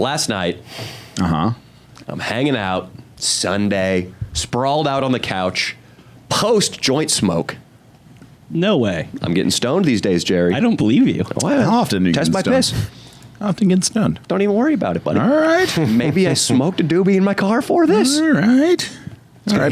last night, I'm hanging out, Sunday, sprawled out on the couch, post-joint smoke. No way. I'm getting stoned these days, Jerry. I don't believe you. How often do you Test get my stoned? piss. How often get stoned? Don't even worry about it, buddy. All right. Maybe I smoked a doobie in my car for this. All right. All right.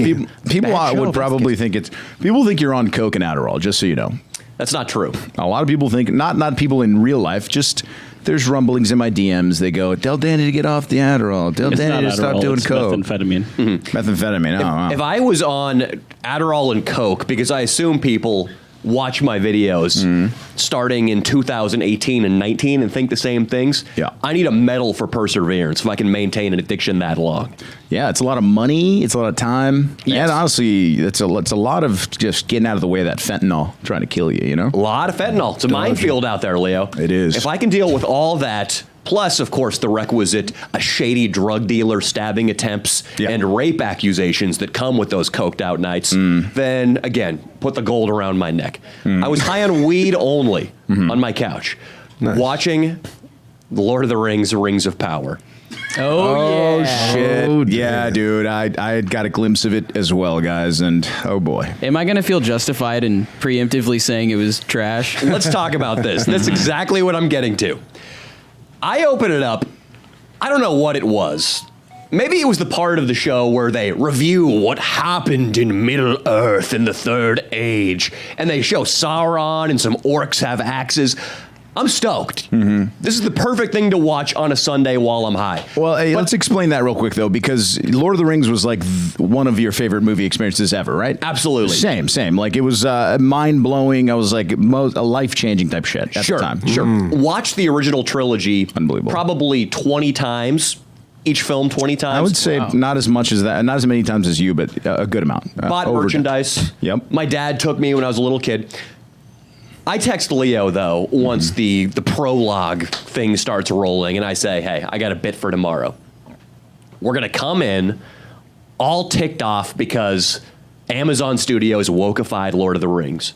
People Bad show, would probably think it's... People think you're on coke and Adderall, just so you know. That's not true. A lot of people think... Not people in real life, just... There's rumblings in my DMs. They go, tell Danny to get off the Adderall. Tell Danny to stop doing coke. Methamphetamine. Methamphetamine. Oh, wow. If I was on Adderall and coke, because I assume people watch my videos starting in 2018 and 19 and think the same things, I need a medal for perseverance if I can maintain an addiction that long. Yeah, it's a lot of money. It's a lot of time. Yes. And honestly, it's a lot of just getting out of the way of that fentanyl trying to kill you, you know? A lot of fentanyl. It's a minefield out there, Leo. It is. If I can deal with all that, plus, of course, the requisite shady drug dealer stabbing attempts and rape accusations that come with those coked out nights, then, again, put the gold around my neck. I was high on weed only on my couch, watching The Lord of the Rings, Rings of Power. Oh shit. Oh, yeah, dude. I got a glimpse of it as well, guys, and oh boy. Am I going to feel justified in preemptively saying it was trash? Let's talk about this. That's exactly what I'm getting to. I open it up. I don't know what it was. Maybe it was the part of the show where they review what happened in Middle Earth in the Third Age, and they show Sauron and some orcs have axes. I'm stoked. This is the perfect thing to watch on a Sunday while I'm high. Well, let's explain that real quick, though, because Lord of the Rings was like one of your favorite movie experiences ever, right? Absolutely. Same. Like, it was mind-blowing. I was like, a life-changing type shit at the time. Sure. Watch the original trilogy. Unbelievable. Probably 20 times. Each film 20 times. I would say not as much as that, not as many times as you, but a good amount. Bought merchandise. Yep. My dad took me when I was a little kid. I text Leo, though, once the prologue thing starts rolling, and I say, hey, I got a bit for tomorrow. We're going to come in all ticked off because Amazon Studios wokeified Lord of the Rings.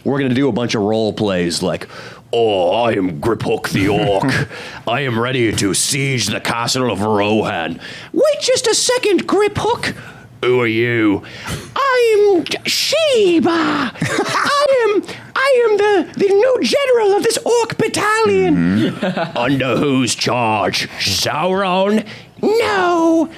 We're going to do a bunch of role plays like, oh, I am Griphook the Orc. I am ready to siege the castle of Rohan. Wait just a second, Griphook. Who are you? I am Sheba. I am the new general of this orc battalion. Under whose charge? Sauron? No,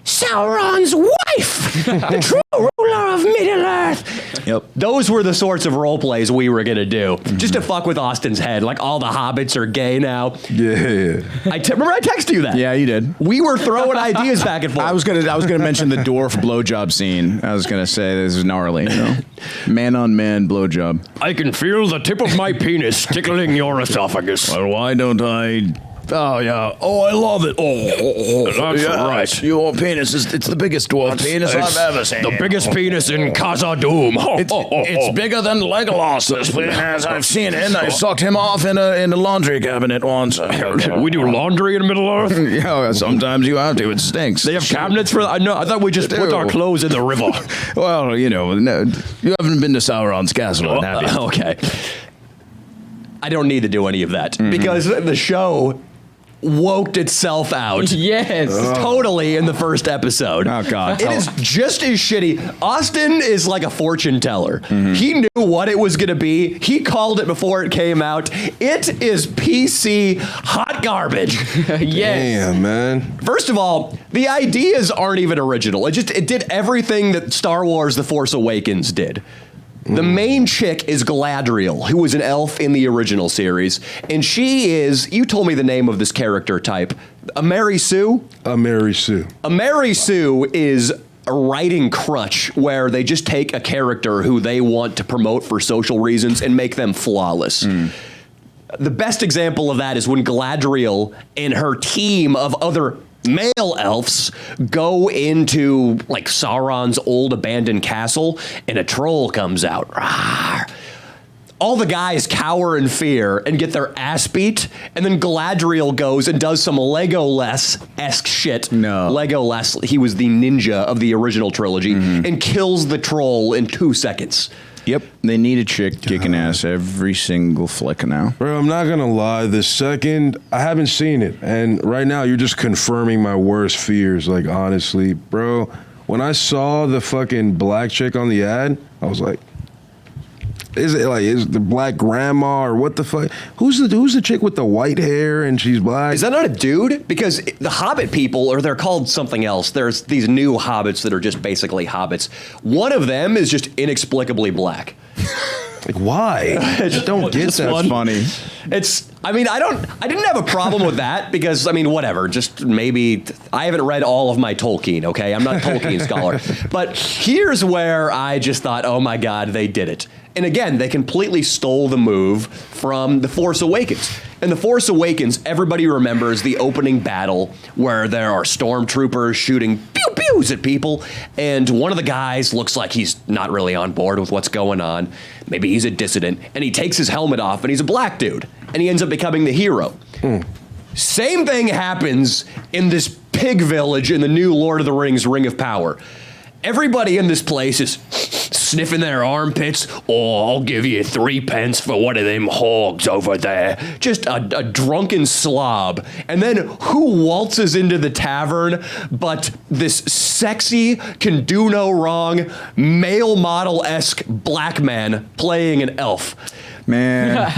Sauron's wife, the true ruler of Middle-earth. Yep. Those were the sorts of role plays we were going to do, just to fuck with Austin's head. Like, all the hobbits are gay now. Yeah. Remember I texted you that? Yeah, you did. We were throwing ideas back and forth. I was gonna mention the dwarf blowjob scene. I was gonna say this is gnarly. You know? Man on man blowjob. I can feel the tip of my penis tickling your esophagus. Well, why don't I? Oh yeah. Oh, I love it. Oh, That's right. Your penis it's the biggest dwarf penis I've ever seen. The biggest penis in Khazad-dûm. It's bigger than Legolas's penis. I've seen it. I sucked him off in a laundry cabinet once. We do laundry in Middle-earth? Yeah, sometimes you have to. It stinks. They have cabinets for that? No, I thought we just put our clothes in the river. Well, you know, no, you haven't been to Sauron's castle, have you? Okay. I don't need to do any of that because the show woked itself out. Yes. Totally in the first episode. Oh, God. It is just as shitty. Austin is like a fortune teller. He knew what it was going to be. He called it before it came out. It is PC hot garbage. Yes. Damn, man. First of all, the ideas aren't even original. It did everything that Star Wars The Force Awakens did. The main chick is Galadriel, who was an elf in the original series, and she is, you told me the name of this character type, a Mary Sue? A Mary Sue. A Mary Sue is a writing crutch where they just take a character who they want to promote for social reasons and make them flawless. The best example of that is when Galadriel and her team of other male elves go into like Sauron's old abandoned castle and a troll comes out. Rawr. All the guys cower in fear and get their ass beat, and then Galadriel goes and does some Legolas-esque shit. No. Legolas, he was the ninja of the original trilogy, and kills the troll in 2 seconds. Yep, they need a chick kicking ass every single flick now. Bro, I'm not gonna lie. The second I haven't seen it, and right now you're just confirming my worst fears. Like honestly, bro, when I saw the fucking black chick on the ad, I was like, is the black grandma or what the fuck? Who's the chick with the white hair and she's black? Is that not a dude? Because the Hobbit people, or they're called something else. There's these new hobbits that are just basically hobbits. One of them is just inexplicably black. Like why? I just don't get that. That's funny. I didn't have a problem with that because, whatever. Just maybe, I haven't read all of my Tolkien, okay? I'm not a Tolkien scholar. But here's where I just thought, oh my God, they did it. And again, they completely stole the move from The Force Awakens. In The Force Awakens, everybody remembers the opening battle where there are stormtroopers shooting pew-pews at people, and one of the guys looks like he's not really on board with what's going on. Maybe he's a dissident, and he takes his helmet off, and he's a black dude, and he ends up becoming the hero. Same thing happens in this pig village in the new Lord of the Rings Ring of Power. Everybody in this place is sniffing their armpits. Oh, I'll give you 3 pence for one of them hogs over there. Just a drunken slob. And then who waltzes into the tavern but this sexy, can do no wrong, male model-esque black man playing an elf. Man.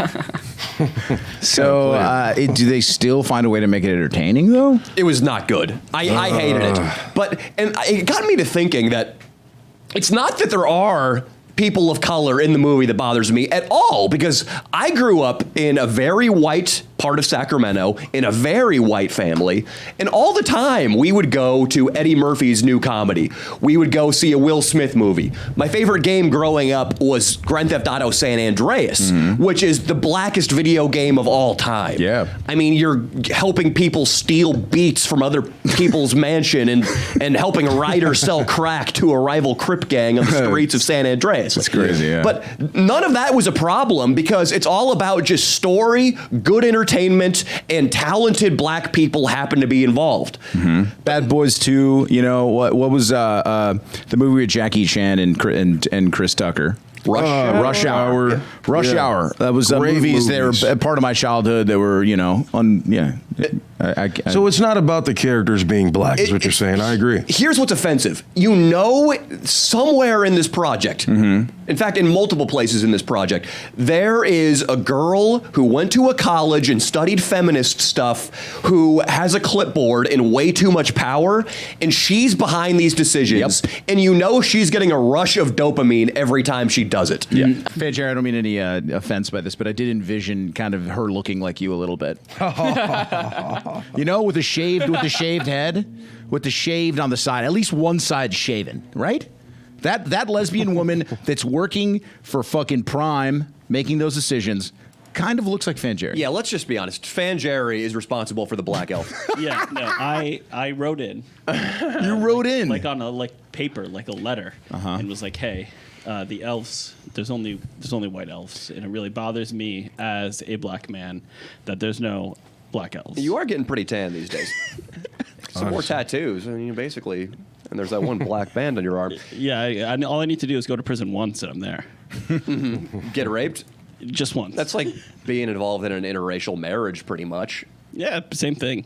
So, do they still find a way to make it entertaining, though? It was not good. I hated it. And it got me to thinking that it's not that there are people of color in the movie that bothers me at all, because I grew up in a very white part of Sacramento, in a very white family, and all the time we would go to Eddie Murphy's new comedy. We would go see a Will Smith movie. My favorite game growing up was Grand Theft Auto San Andreas, which is the blackest video game of all time. Yeah. You're helping people steal beats from other people's mansion and helping a rider sell crack to a rival Crip gang on the streets of San Andreas. That's crazy, yeah. But none of that was a problem because it's all about just story, good entertainment, and talented black people happen to be involved. Bad Boys 2, what was the movie with Jackie Chan and Chris Tucker? Rush Hour. Rush Hour. That was movies that were part of my childhood that were, So it's not about the characters being black, is what you're saying. I agree. Here's what's offensive. Somewhere in this project, in fact, in multiple places in this project, there is a girl who went to a college and studied feminist stuff who has a clipboard and way too much power, and she's behind these decisions, and she's getting a rush of dopamine every time she does it. Yeah. Fanjar, I don't mean any offense by this, but I did envision kind of her looking like you a little bit. With the shaved head, with the shaved on the side, at least one side shaven, right? That lesbian woman that's working for fucking Prime, making those decisions, kind of looks like Fanjerry. Yeah, let's just be honest. Fanjerry is responsible for the black elf. Yeah, no, I wrote in. You wrote in? Like on a paper, like a letter, and was like, hey, the elves, there's only white elves, and it really bothers me as a black man that there's no black elves. You are getting pretty tan these days. Some more tattoos, basically, and there's that one black band on your arm. Yeah, all I need to do is go to prison once, and I'm there. Get raped? Just once. That's like being involved in an interracial marriage, pretty much. Yeah, same thing.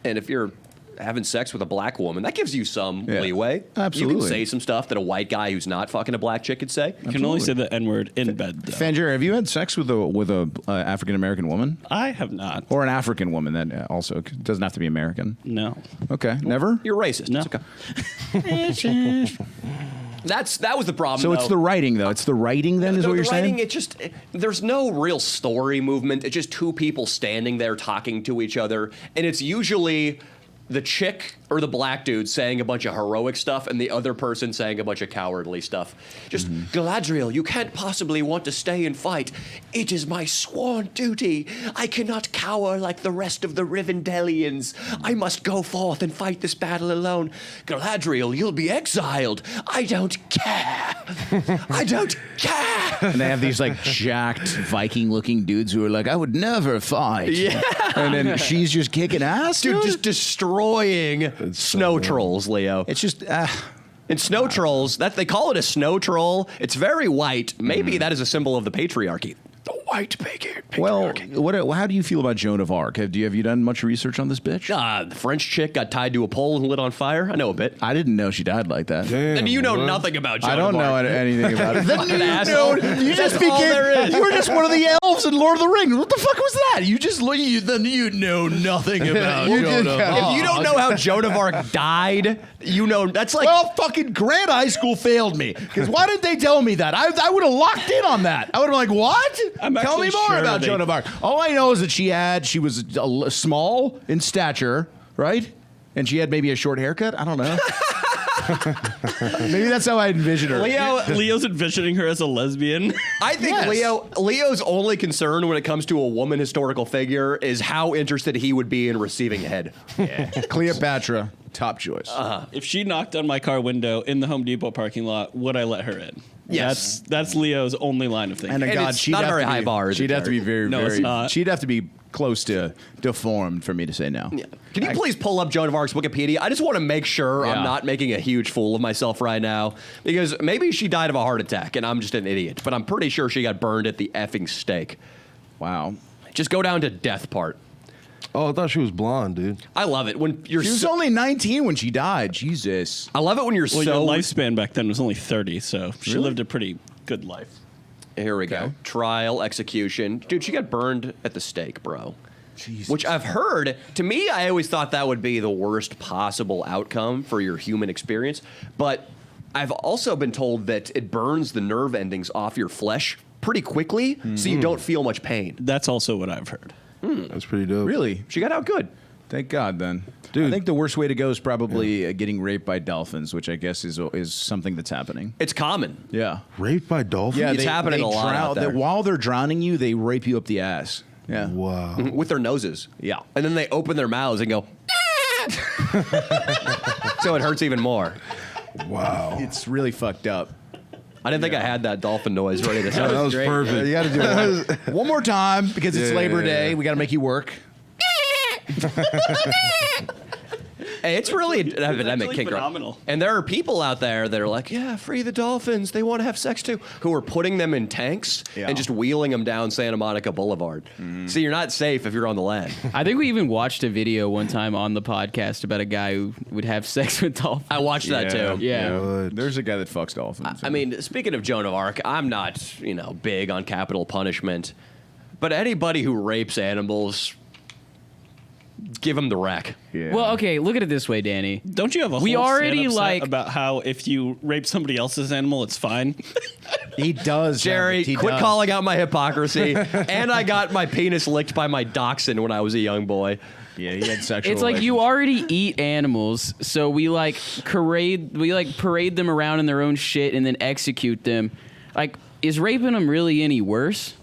And if you're having sex with a black woman, that gives you some leeway. Absolutely. You can say some stuff that a white guy who's not fucking a black chick could say. You can only say the N-word in bed, though. Fanjer, have you had sex with a African American woman? I have not. Or an African woman that also doesn't have to be American? No. Okay, never? You're racist. No. It's okay. That was the problem. So it's the writing, though. It's the writing, then, is what you're saying? There's no real story movement. It's just two people standing there talking to each other, and it's usually the chick or the black dude saying a bunch of heroic stuff and the other person saying a bunch of cowardly stuff. Just, Galadriel, you can't possibly want to stay and fight. It is my sworn duty. I cannot cower like the rest of the Rivendelians. I must go forth and fight this battle alone. Galadriel, you'll be exiled. I don't care. I don't care. And they have these jacked Viking-looking dudes who are like, I would never fight. Yeah. And then she's just kicking ass, Dude, just destroying snow trolls, Leo. It's just, And snow trolls, that they call it a snow troll. It's very white. Maybe that is a symbol of the patriarchy. The white patriarchy. Well, how do you feel about Joan of Arc? Have you done much research on this bitch? The French chick got tied to a pole and lit on fire. I know a bit. I didn't know she died like that. Damn, And you know what? nothing about Joan I don't of know Arc. anything about it. Fucking asshole. You just That's all there became. is. You were just one of the elves in Lord of the Rings. What the fuck was that? You just look. You know nothing about Joan of Arc. If you don't know how Joan of Arc died, you know that's like. Well, fucking Grant High School failed me. Because why didn't they tell me that? I would have locked in on that. I would have been like, what? I'm Tell me actually more sure about Joan of Arc. All I know is that she was small in stature, right? And she had maybe a short haircut. I don't know. Maybe that's how I envision her. Leo's envisioning her as a lesbian. I think Yes. Leo's only concern when it comes to a woman historical figure is how interested he would be in receiving head. Cleopatra, top choice. If she knocked on my car window in the Home Depot parking lot, would I let her in? Yes. That's Leo's only line of thinking. And And God, it's she'd not a have very to high be, bar, is it, She'd have to be very, No, it's very. not. She'd have to be close to deformed for me to say no. Can you please pull up Joan of Arc's Wikipedia? I just want to make sure Yeah. I'm not making a huge fool of myself right now, because maybe she died of a heart attack and I'm just an idiot, but I'm pretty sure she got burned at the effing stake. Wow. Just go down to death part. Oh, I thought she was blonde, dude. I love it when you're She was only 19 when she died. Jesus. I love it when you're Well, so your lifespan back then was only 30, so she lived a pretty good life. Here we go. Trial, execution. Dude, she got burned at the stake, bro. Jesus. Which I've heard, to me, I always thought that would be the worst possible outcome for your human experience. But I've also been told that it burns the nerve endings off your flesh pretty quickly, so you don't feel much pain. That's also what I've heard. That's pretty dope. Really? She got out good. Thank God, then. Dude. I think the worst way to go is probably getting raped by dolphins, which I guess is something that's happening. It's common. Yeah. Raped by dolphins? It's happening a lot out there. While they're drowning you, they rape you up the ass. Yeah. Wow. With their noses. Yeah. And then they open their mouths and go, so it hurts even more. Wow. It's really fucked up. I didn't think I had that dolphin noise ready to Yeah, say. that was perfect. You got to do it one more time because it's Yeah, Labor yeah, Day. yeah. We got to make you work. Hey, it's really an epidemic, actually King Kong. phenomenal. And there are people out there that are like, yeah, free the dolphins. They want to have sex too. Who are putting them in tanks Yeah. and just wheeling them down Santa Monica Boulevard. So you're not safe if you're on the land. I think we even watched a video one time on the podcast about a guy who would have sex with dolphins. I watched that too. Yeah. What? There's a guy that fucks dolphins. I mean, speaking of Joan of Arc, I'm not, big on capital punishment. But anybody who rapes animals, give them the rack. yeah. Well, okay, look at it this way, Danny. Don't you have a We whole already, stand-up set like- about how if you rape somebody else's animal, it's fine? he does. Jerry, he quit does. calling out my hypocrisy. And I got my penis licked by my dachshund when I was a young boy. Yeah, he had sexual. It's like you already eat animals, so we parade them around in their own shit and then execute them. Like, is raping them really any worse?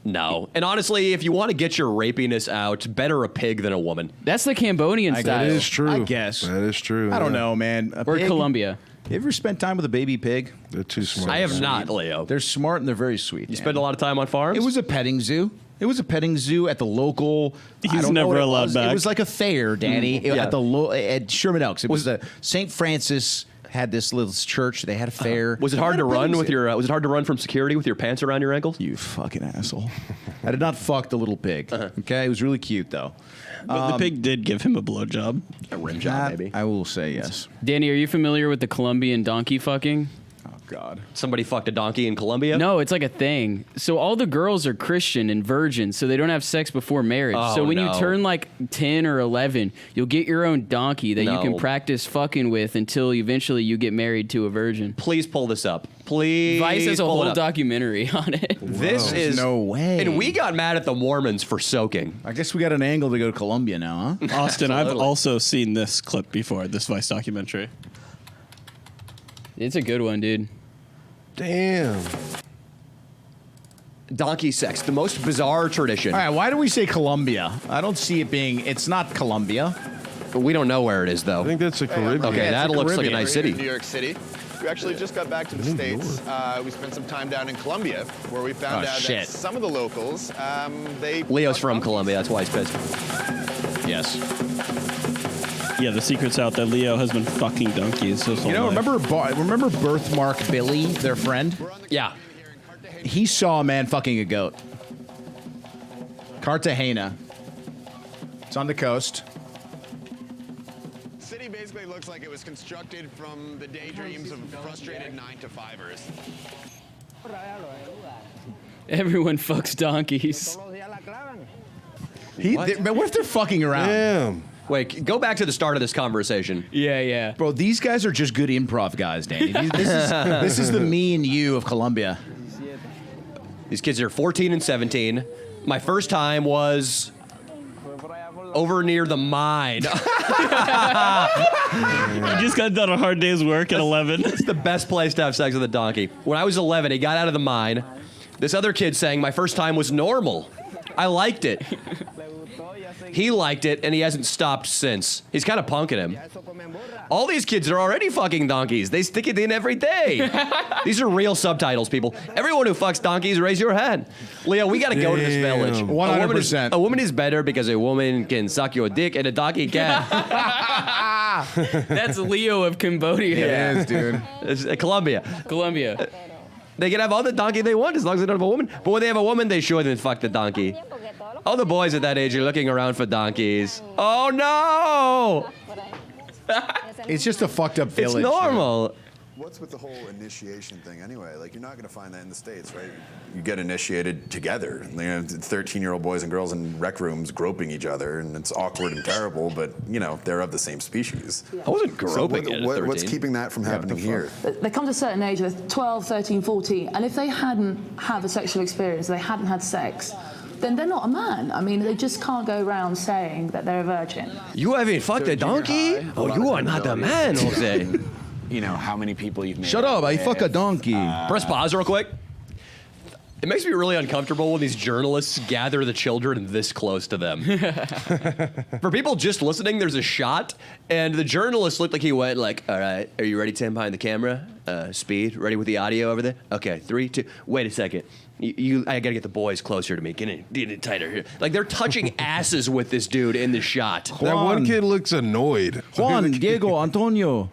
No. And honestly, if you want to get your rapiness out, better a pig than a woman. That's the Cambodian style. That is true. I guess. That is true. I don't yeah. know, man. A Or pig- Colombia. You ever spent time with a baby pig? They're too smart. I have not, Leo. They're smart and they're very sweet. You spend a lot of time on farms? It was a petting zoo. It was a petting zoo at the local. I He's don't know never what it allowed was. back. It was like a fair, Danny, Yeah. at Sherman Oaks. It was the St. Francis had this little church. They had a fair. Was it hard to run with your? Was it hard to run from security with your pants around your ankles? You fucking asshole! I did not fuck the little pig. Okay, it was really cute though. But the pig did give him a blowjob. A rim job, maybe. I will say yes. Danny, are you familiar with the Colombian donkey fucking? Oh God. Somebody fucked a donkey in Colombia. No, it's like a thing. So all the girls are Christian and virgins, so they don't have sex before marriage. Oh, so when no. you turn like 10 or 11, you'll get your own donkey that you can No. practice fucking with until eventually you get married to a virgin. Please pull this up. Please. Vice has a pull whole it up. documentary on it. This is no way. And we got mad at the Mormons for soaking. I guess we got an angle to go to Colombia now, huh? Austin, I've Absolutely. also seen this clip before, this Vice documentary. It's a good one, dude. Damn. Donkey sex, the most bizarre tradition. All right, why do we say Colombia? I don't see it being. It's not Colombia. But we don't know where it is, though. I think that's a Caribbean. Okay, Yeah, it's that the looks like a Caribbean. nice city. In New York City. We actually just got back to the States. We spent some time down in Colombia, where we found Oh, out shit. that some of the locals, they... Leo's from Colombia, that's why he's pissed. Yes. Yeah, the secret's out that Leo has been fucking donkeys. You know, remember Birthmark Billy, their friend? Yeah. He saw a man fucking a goat. Cartagena. It's on the coast. City basically looks like it was constructed from the daydreams of frustrated 9-to-5ers. Everyone fucks donkeys. What if they're fucking around? Damn. Wait, go back to the start of this conversation. Yeah. Bro, these guys are just good improv guys, Danny. This is the me and you of Colombia. These kids are 14 and 17. My first time was over near the mine. You just got done a hard day's work at 11. It's the best place to have sex with a donkey. When I was 11, he got out of the mine. This other kid saying my first time was normal. I liked it. He liked it, and he hasn't stopped since. He's kind of punking him. All these kids are already fucking donkeys. They stick it in every day. These are real subtitles, people. Everyone who fucks donkeys, raise your hand. Leo, we got to go to this village. 100%. A woman is better because a woman can suck your dick and a donkey can't. That's Leo of Cambodia. It is, dude. It's Colombia. Colombia. They can have all the donkey they want as long as they don't have a woman. But when they have a woman, they shouldn't fuck the donkey. All the boys at that age are looking around for donkeys. Oh no! It's just a fucked up village. It's normal. What's with the whole initiation thing anyway? Like, you're not going to find that in the States, right? You get initiated together. You know, 13-year-old boys and girls in rec rooms groping each other, and it's awkward and terrible, but, you know, they're of the same species. I wasn't groping at 13. What's keeping that from happening here? They come to a certain age, they're 12, 13, 14, and if they hadn't had a sexual experience, they hadn't had sex, then they're not a man. I mean, they just can't go around saying that they're a virgin. You haven't fucked a donkey? Oh, you are not a man, Jose. You know, how many people you've made. Shut up, I fuck a donkey. Press pause real quick. It makes me really uncomfortable when these journalists gather the children this close to them. For people just listening, there's a shot, and the journalist looked like he went like, all right, are you ready, Tim, behind the camera? Speed, ready with the audio over there? Okay, 3, 2, wait a second. I gotta get the boys closer to me. Get in tighter here. Like, they're touching asses with this dude in the shot. That one kid looks annoyed. Juan, Diego, Antonio,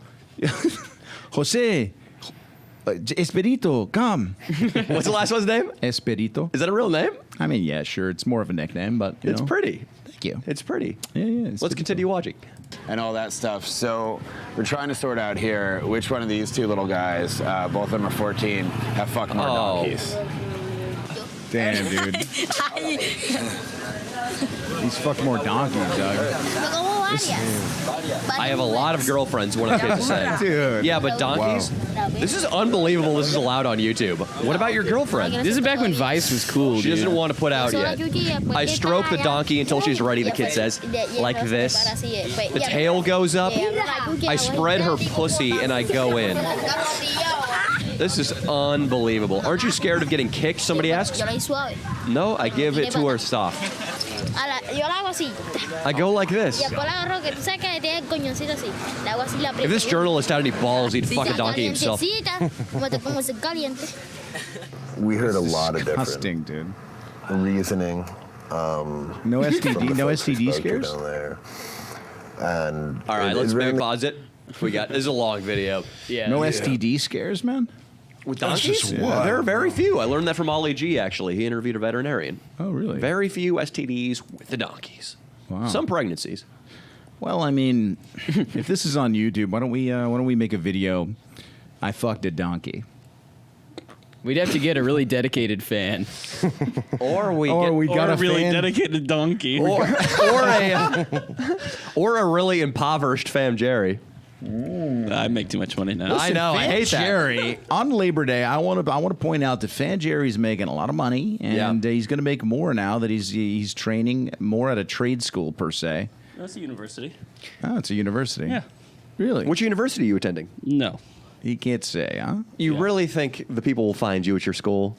Jose, Esperito, come. What's the last one's name? Esperito. Is that a real name? I mean, yeah, sure. It's more of a nickname, but It's pretty. Thank you. It's pretty. Yeah. Let's continue watching. And all that stuff. So we're trying to sort out here which one of these two little guys, both of them are 14, have fucked more donkeys. Damn, dude. He's fucked more donkeys, Doug. I have a lot of girlfriends, one of the kids is saying. Dude. Yeah, but donkeys? This is unbelievable this is allowed on YouTube. What about your girlfriend? This is back when Vice was cool, She dude. doesn't want to put out yet. I stroke the donkey until she's ready, the kid says. Like this. The tail goes up. I spread her pussy and I go in. This is unbelievable. Aren't you scared of getting kicked? Somebody asks. No, I give it to her soft. I go like this. If this journalist had any balls, he'd fuck a donkey himself. We heard a lot of different Disgusting, dude. reasoning. No STD, no STD scares? Down there. And All right, let's maybe pause it. This is a long video. Yeah. No STD scares, man? With donkeys? just wild, There are very few. I learned that from Ollie G, actually. He interviewed a veterinarian. Oh, really? Very few STDs with the donkeys. Wow. Some pregnancies. Well, I mean, if this is on YouTube, why don't we make a video? I fucked a donkey. We'd have to get a really dedicated fan. Or we got Or a a really fan. dedicated donkey. or a really impoverished Fam Jerry. I make too much money now. I know. I hate that. Jerry, on Labor Day, I want to point out that Fan Jerry's making a lot of money, and he's going to make more now that he's training more at a trade school per se. That's a university. Oh, it's a university. Yeah. Really? Which university are you attending? No. He can't say, huh? You really think the people will find you at your school?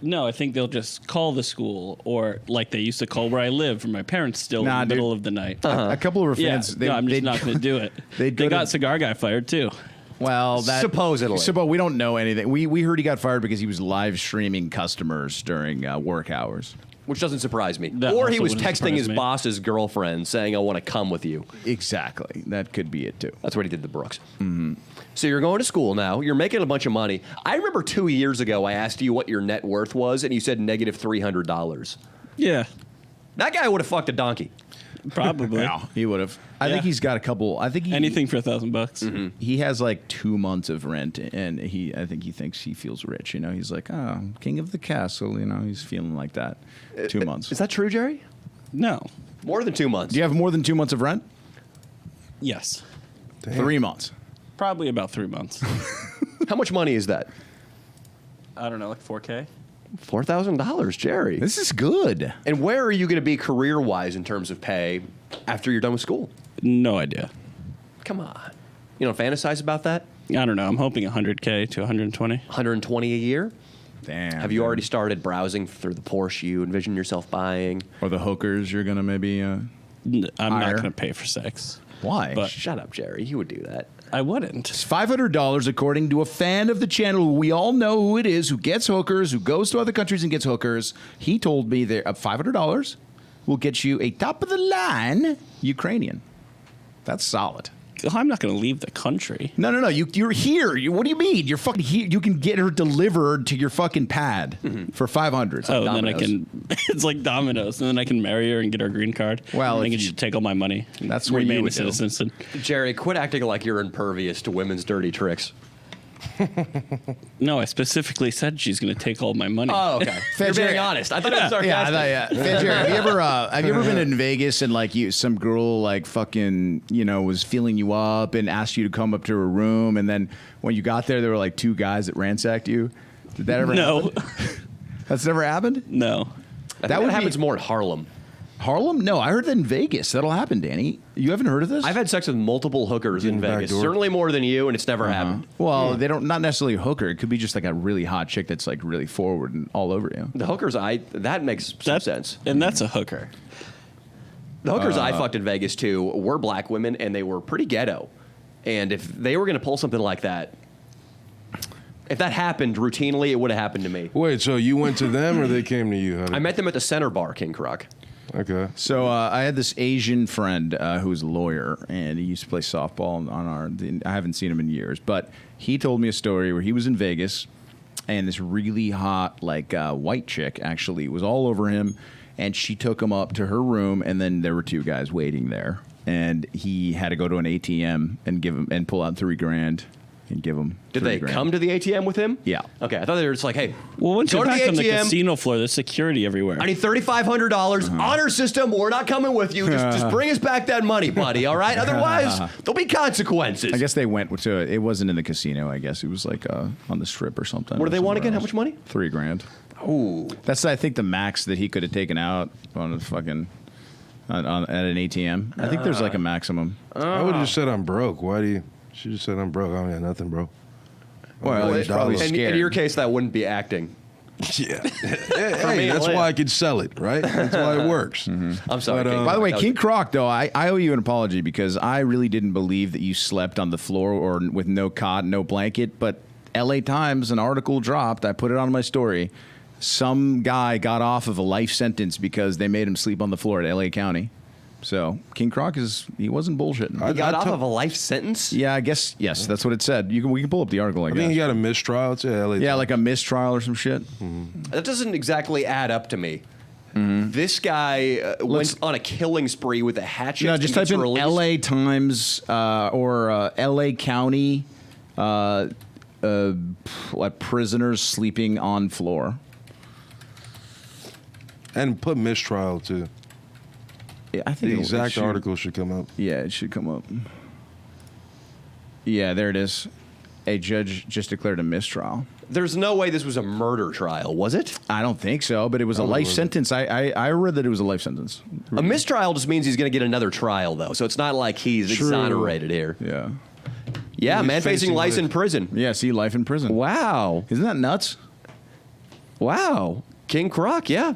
No, I think they'll just call the school, or like they used to call where I live for my parents still Nah, in the dude. middle of the night. A couple of our Yeah, fans. no, I'm just not going to do it. They'd go They to- got Cigar Guy fired too. Well, that Supposedly. we don't know anything. We heard he got fired because he was live streaming customers during work hours. Which doesn't surprise me. That Or he also was wouldn't texting surprise his me. boss's girlfriend saying, I want to come with you. Exactly. That could be it too. That's what he did to Brooks. So you're going to school now. You're making a bunch of money. I remember 2 years ago, I asked you what your net worth was, and you said negative $300. Yeah, That guy would have fucked a donkey. probably. Yeah, he would have. I Yeah. think he's got a couple. I think Anything for $1,000. He has like 2 months of rent, and I think he thinks he feels rich. You know, he's like, oh, king of the castle. You know, he's feeling like that. 2 months. Is that true, Jerry? No. More than 2 months. Do you have more than 2 months of rent? Yes. 3 months. Probably about 3 months. How much money is that? I don't know, like 4K. $4,000, Jerry. This is good. And where are you going to be career-wise in terms of pay after you're done with school? No idea. Come on. You don't fantasize about that? I don't know. I'm hoping 100K to 120. 120 a year? Damn. Have you already started browsing through the Porsche you envision yourself buying? Or the hookers you're gonna maybe? I'm Higher. not going to pay for sex. Why? But- Shut up, Jerry. You would do that. I wouldn't. It's $500 according to a fan of the channel who we all know who it is, who gets hookers, who goes to other countries and gets hookers. He told me that $500 will get you a top of the line Ukrainian. That's solid. I'm not going to leave the country. No. You're here. What do you mean? You're fucking here. You can get her delivered to your fucking pad for $500. Oh, and then I Domino's. can. It's like Domino's, and then I can marry her and get her green card. Well, I if think you- it should take all my money. That's what you remain would a do. citizen. Jerry, quit acting like you're impervious to women's dirty tricks. No, I specifically said she's going to take all my money. Oh, okay. You're being honest. I thought it was sarcastic. Fancher, have you ever been in Vegas and like some girl like fucking was feeling you up and asked you to come up to her room, and then when you got there were like two guys that ransacked you? Did that ever No. happen? That's never happened? No. That happens more in Harlem. Harlem? No, I heard that in Vegas. That'll happen, Danny. You haven't heard of this? I've had sex with multiple hookers in Getting Vegas. backdoor. Certainly more than you, and it's never happened. Well, they don't, not necessarily a hooker. It could be just like a really hot chick that's like really forward and all over you. The hookers, that makes some sense. And that's a hooker. The hookers I fucked in Vegas too were black women, and they were pretty ghetto. And if they were going to pull something like that, if that happened routinely, it would have happened to me. Wait, so you went to them or they came to you? I met them at the Center Bar, King Croc. Okay. So I had this Asian friend who was a lawyer, and he used to play softball on our. I haven't seen him in years, but he told me a story where he was in Vegas, and this really hot, like white chick, actually was all over him, and she took him up to her room, and then there were two guys waiting there, and he had to go to an ATM and give him and pull out $3,000 and give him. Did they $3,000. come to the ATM with him? Yeah. Okay, I thought they were just like, hey, Well, once go you're to back the on the ATM. casino floor, there's security everywhere. I need $3,500 honor system. We're not coming with you. Just bring us back that money, buddy. All right. Otherwise, there'll be consequences. I guess they went to it wasn't in the casino. I guess it was like on the strip or something. What do or they want somewhere again? How else. much money? $3,000. Ooh. That's I think the max that he could have taken out on a fucking at an ATM. I think there's like a maximum. I would have just said I'm broke. Why do you? She just said I'm broke. I don't got nothing, bro. Well, he's probably In scared. your case, that wouldn't be acting. Yeah. Hey, me, that's yeah. why I could sell it, right? That's why it works. I'm sorry. But, King. By the way, That was- King Croc, though, I owe you an apology because I really didn't believe that you slept on the floor or with no cot, no blanket. But LA Times, an article dropped. I put it on my story. Some guy got off of a life sentence because they made him sleep on the floor at LA County. So King Croc he wasn't bullshitting. He got off of a life sentence? Yeah, I guess yes. That's what it said. We can pull up the article. I I guess. think he got a mistrial. It's LA. Yeah, like a mistrial or some shit. That doesn't exactly add up to me. This guy went on a killing spree with a hatchet. Yeah, just and type gets in released. LA Times or LA County prisoners sleeping on floor. And put mistrial too. Yeah, I think The it exact should- article should come up. Yeah, it should come up. Yeah, there it is. A judge just declared a mistrial. There's no way this was a murder trial, was it? I don't think so, but it was a life sentence. I read that it was a life sentence. A mistrial just means he's going to get another trial, though. So it's not like he's True. exonerated here. Yeah. Yeah, He's man facing facing life in life. prison. Yeah, see, life in prison. Wow. Isn't that nuts? Wow. King Croc, yeah.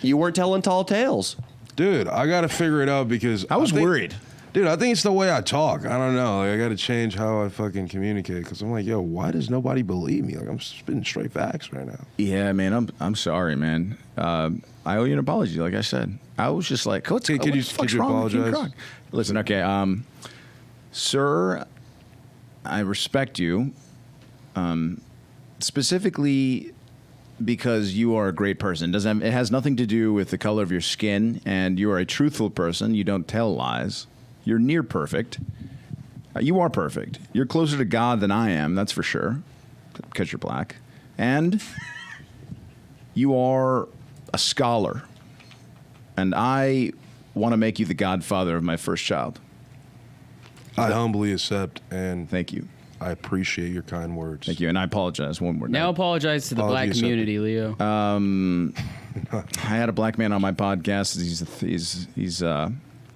You weren't telling tall tales. Dude, I got to figure it out because I was worried. Dude, I think it's the way I talk. I don't know. Like, I got to change how I fucking communicate because I'm like, yo, why does nobody believe me? Like, I'm spitting straight facts right now. Yeah, man, I'm sorry, man. I owe you an apology, like I said. I was just like, could you apologize? Listen, okay, sir, I respect you, specifically because you are a great person. It has nothing to do with the color of your skin, and you are a truthful person. You don't tell lies. You're near perfect. You are perfect. You're closer to God than I am, that's for sure, because you're black. And you are a scholar. And I want to make you the godfather of my first child. I humbly accept, and thank you. I appreciate your kind words. Thank you, and I apologize one more time. Now apologize to the black community, Leo. I had a black man on my podcast.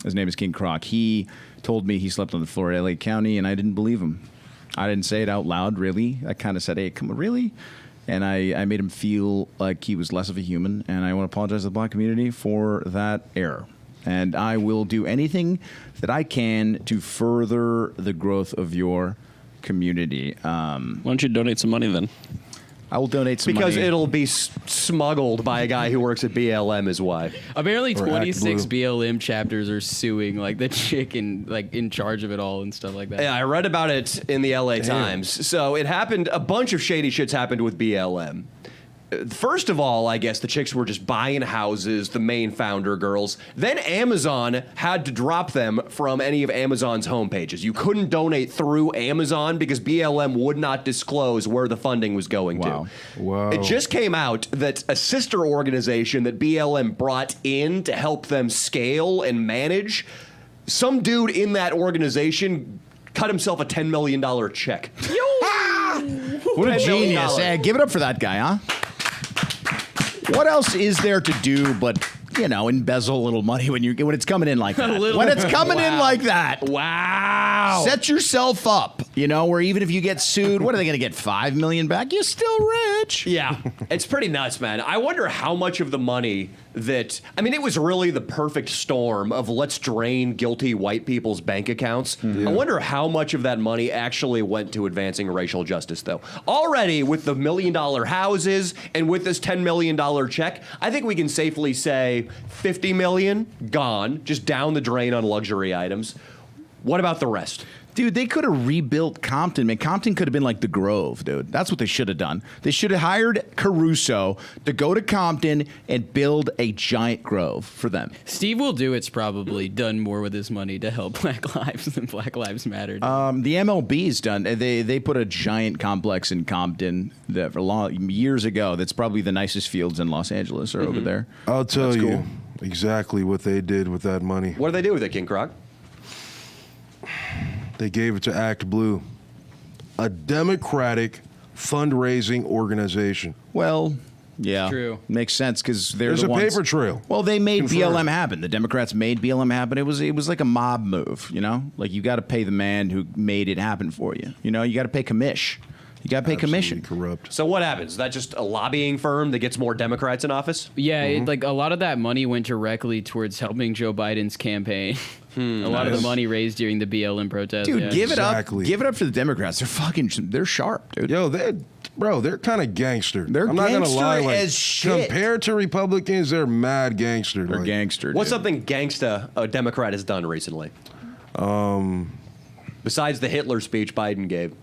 His name is King Croc. He told me he slept on the floor at LA County, and I didn't believe him. I didn't say it out loud, really. I kind of said, hey, come on, really? And I made him feel like he was less of a human, and I want to apologize to the black community for that error. And I will do anything that I can to further the growth of your community. Why don't you donate some money then? I will donate some because money. it'll be smuggled by a guy who works at BLM, his wife. Apparently, 26 BLM chapters are suing like the chick in charge of it all and stuff like that. Yeah, I read about it in the LA Times. So it happened. A bunch of shady shits happened with BLM. First of all, I guess the chicks were just buying houses, the main founder girls. Then Amazon had to drop them from any of Amazon's homepages. You couldn't donate through Amazon because BLM would not disclose where the funding was going to. Wow. It just came out that a sister organization that BLM brought in to help them scale and manage, some dude in that organization cut himself a $10 million check. What a genius. Give it up for that guy, huh? What else is there to do but, embezzle a little money when it's coming in like that? When it's coming in like that. Wow. Set yourself up, where even if you get sued, what are they going to get, $5 million back? You're still rich. Yeah, it's pretty nuts, man. I wonder how much of the money it was really the perfect storm of let's drain guilty white people's bank accounts. I wonder how much of that money actually went to advancing racial justice, though. Already with the $1 million houses and with this $10 million check, I think we can safely say $50 million gone, just down the drain on luxury items. What about the rest? Dude, they could have rebuilt Compton, man. Compton could have been like the Grove, dude. That's what they should have done. They should have hired Caruso to go to Compton and build a giant Grove for them. Steve Will Do It's probably done more with his money to help Black Lives than Black Lives Matter. The MLB's done. They put a giant complex in Compton that years ago. That's probably the nicest fields in Los Angeles are over there. I'll tell you exactly what they did with that money. What did they do with it, King Croc? They gave it to Act Blue, a Democratic fundraising organization. Well, yeah, true. Makes sense because there's the a ones, paper trail. Well, they made Confirmed. BLM happen. The Democrats made BLM happen. It was like a mob move, Like you got to pay the man who made it happen for you. You got to pay commish. You got to pay commission. Corrupt. So what happens? Is that just a lobbying firm that gets more Democrats in office? Yeah, a lot of that money went directly towards helping Joe Biden's campaign. A lot of the money raised during the BLM protest. Dude, yeah. give it up. Give it up to the Democrats. They're sharp, dude. Yo, they're kind of gangster. They're I'm not gonna gangster lie, as shit. Compared to Republicans, they're mad gangster. They're gangster. What's dude. something gangsta a Democrat has done recently? Besides the Hitler speech Biden gave.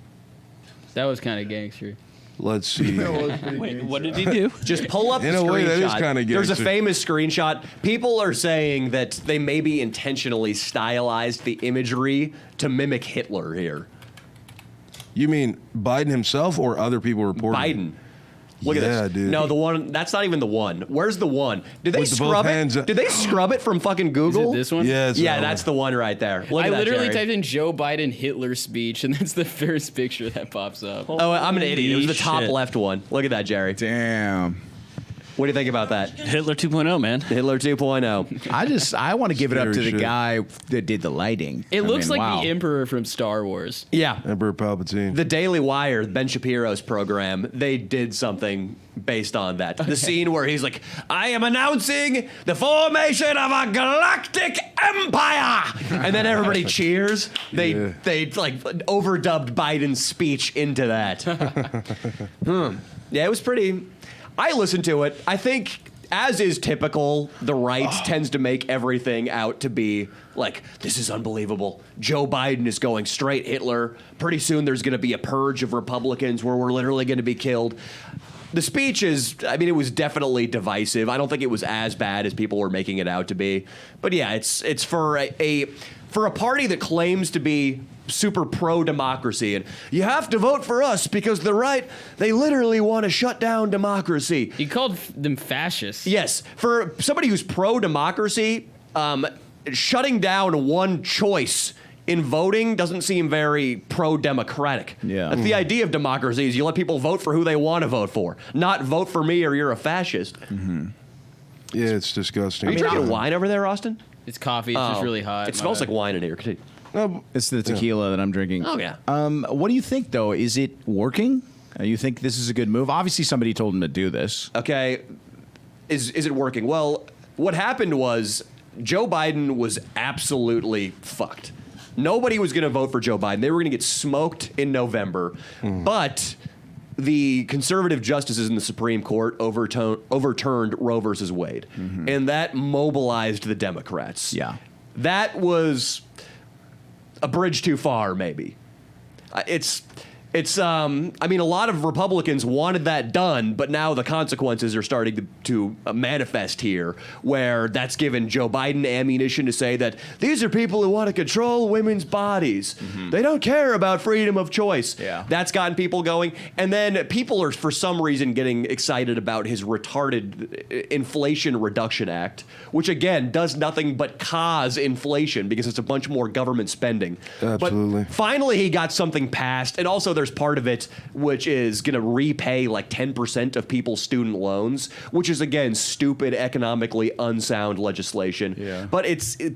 That was kind of gangster. Let's see. Wait, what did he do? Just pull up the In screenshot. a way, that is kinda There's a gangster. famous screenshot. People are saying that they maybe intentionally stylized the imagery to mimic Hitler here. You mean Biden himself or other people reporting? Biden. Look at this. Dude. No, the one. That's not even the one. Where's the one? Did they With the both scrub hands it? up. Did they scrub it from fucking Google? Is it this one? Yes. Yeah, that's the one right there. Look I at that, literally Jerry. typed in Joe Biden Hitler speech, and that's the first picture that pops up. Oh, I'm an idiot. It was the top Holy shit. left one. Look at that, Jerry. Damn. What do you think about that? Hitler 2.0, man. Hitler 2.0. I want to give it up to Scary the shit. guy that did the lighting. It looks like wow. the Emperor from Star Wars. Yeah. Emperor Palpatine. The Daily Wire, Ben Shapiro's program, they did something based on that. The scene where he's like, I am announcing the formation of a galactic empire. And then everybody cheers. They like overdubbed Biden's speech into that. Yeah, it was pretty. I listened to it. I think, as is typical, the right tends to make everything out to be like, this is unbelievable. Joe Biden is going straight Hitler. Pretty soon there's going to be a purge of Republicans where we're literally going to be killed. The speech is, I mean, it was definitely divisive. I don't think it was as bad as people were making it out to be. But yeah, it's for a party that claims to be super pro-democracy, and you have to vote for us because the right, they literally want to shut down democracy. He called them fascists. Yes, for somebody who's pro-democracy, shutting down one choice in voting doesn't seem very pro-democratic. Yeah. That's the idea of democracy, is you let people vote for who they want to vote for, not vote for me or you're a fascist. Yeah, it's disgusting. Are you drinking wine over there, Austin? It's coffee. It's just really hot. It smells like wine in here. Continue. It's the tequila that I'm drinking. Oh, yeah. What do you think, though? Is it working? You think this is a good move? Obviously, somebody told him to do this. Okay, is it working? Well, what happened was Joe Biden was absolutely fucked. Nobody was going to vote for Joe Biden. They were going to get smoked in November. But the conservative justices in the Supreme Court overturned Roe versus Wade. And that mobilized the Democrats. Yeah. That was a bridge too far, maybe. I mean, a lot of Republicans wanted that done, but now the consequences are starting to manifest here, where that's given Joe Biden ammunition to say that these are people who want to control women's bodies. They don't care about freedom of choice. Yeah. That's gotten people going. And then people are, for some reason, getting excited about his retarded Inflation Reduction Act, which, again, does nothing but cause inflation because it's a bunch more government spending. Absolutely. But finally, he got something passed, and also there's part of it which is going to repay like 10% of people's student loans, which is, again, stupid, economically unsound legislation. Yeah. But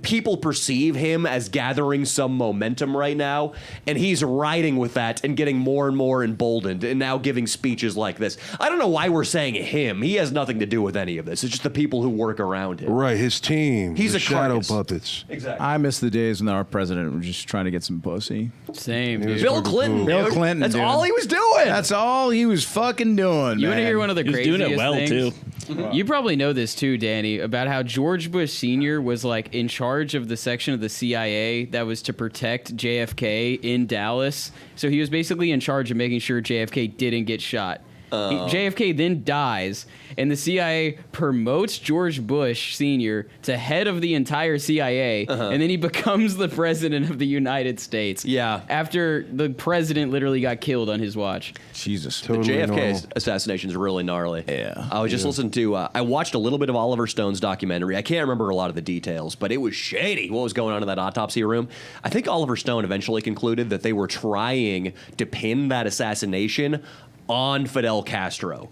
people perceive him as gathering some momentum right now, and he's riding with that and getting more and more emboldened, and now giving speeches like this. I don't know why we're saying him. He has nothing to do with any of this. It's just the people who work around him. Right, his team. He's the a shadow carcass. puppets. Exactly. I miss the days when our president was just trying to get some pussy. Same, dude. Bill Clinton, Bill dude. Clinton, That's dude. all he was doing. That's all he was fucking doing. You want to hear one of the He was craziest doing it well, things? too. You probably know this too, Danny, about how George Bush Sr. was like in charge of the section of the CIA that was to protect JFK in Dallas. So he was basically in charge of making sure JFK didn't get shot. JFK then dies, and the CIA promotes George Bush Sr. to head of the entire CIA, and then he becomes the president of the United States. Yeah. After the president literally got killed on his watch. Jesus. The Totally JFK normal. assassination is really gnarly. Yeah. I was just listening to, I watched a little bit of Oliver Stone's documentary. I can't remember a lot of the details, but it was shady what was going on in that autopsy room. I think Oliver Stone eventually concluded that they were trying to pin that assassination on Fidel Castro.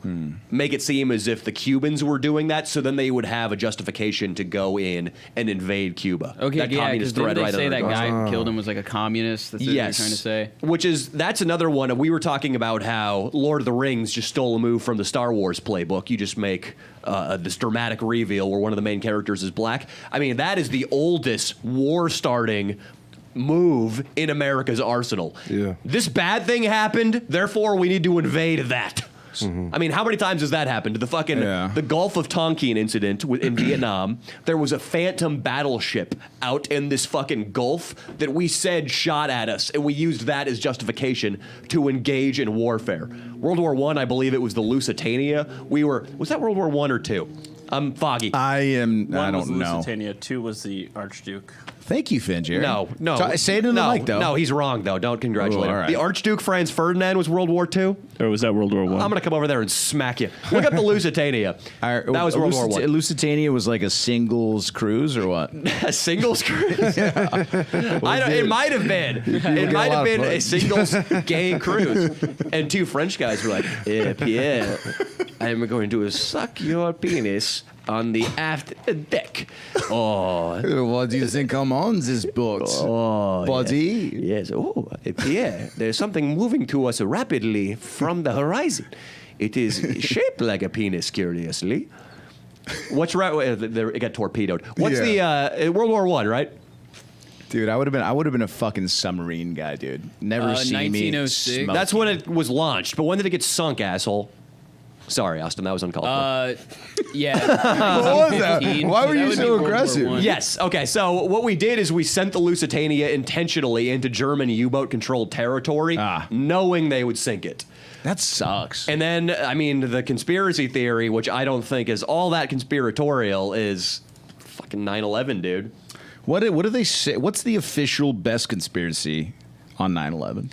Make it seem as if the Cubans were doing that, so then they would have a justification to go in and invade Cuba. Okay, that yeah, because threat they right say under that the guy guard. who killed him was like a communist. That's what they're trying to say. That's another one. We were talking about how Lord of the Rings just stole a move from the Star Wars playbook. You just make this dramatic reveal where one of the main characters is black. I mean, that is the oldest war-starting move in America's arsenal. Yeah. This bad thing happened, therefore we need to invade that. I mean, how many times has that happened? The Gulf of Tonkin incident in Vietnam, there was a phantom battleship out in this fucking Gulf that we said shot at us, and we used that as justification to engage in warfare. World War I, I believe it was the Lusitania. Was that World War I or II? I'm foggy. I One was don't know. Lusitania, 2 was the Archduke. Thank you, Finn, Jerry. No. Say it in the mic, though. No, he's wrong, though. Don't congratulate Ooh, him. all right. The Archduke Franz Ferdinand was World War II. Or was that World War I? I'm going to come over there and smack you. Look up the Lusitania. That was World War I. Lusitania was like a singles cruise or what? A singles cruise? It might have been. It might have been a singles gay cruise. And two French guys were like, Pierre, I am going to suck your penis on the aft deck. Oh, What do you think I'm on this boat, buddy? yes. Oh, Pierre, there's something moving to us rapidly from the horizon. It is shaped like a penis, curiously. What's right? It got torpedoed. What's the World War I, right? Dude, I would have been a fucking submarine guy, dude. Never seen me 1906. smoke. That's when it was launched. But when did it get sunk, asshole? Sorry, Austin, that was uncalled for. Yeah. What was that? 1915. Why were That you would so be World War aggressive? I. Yes. Okay. So what we did is we sent the Lusitania intentionally into German U-boat controlled territory, knowing they would sink it. That sucks. And then, I mean, the conspiracy theory, which I don't think is all that conspiratorial, is fucking 9/11, dude. What do they say? What's the official best conspiracy on 9/11?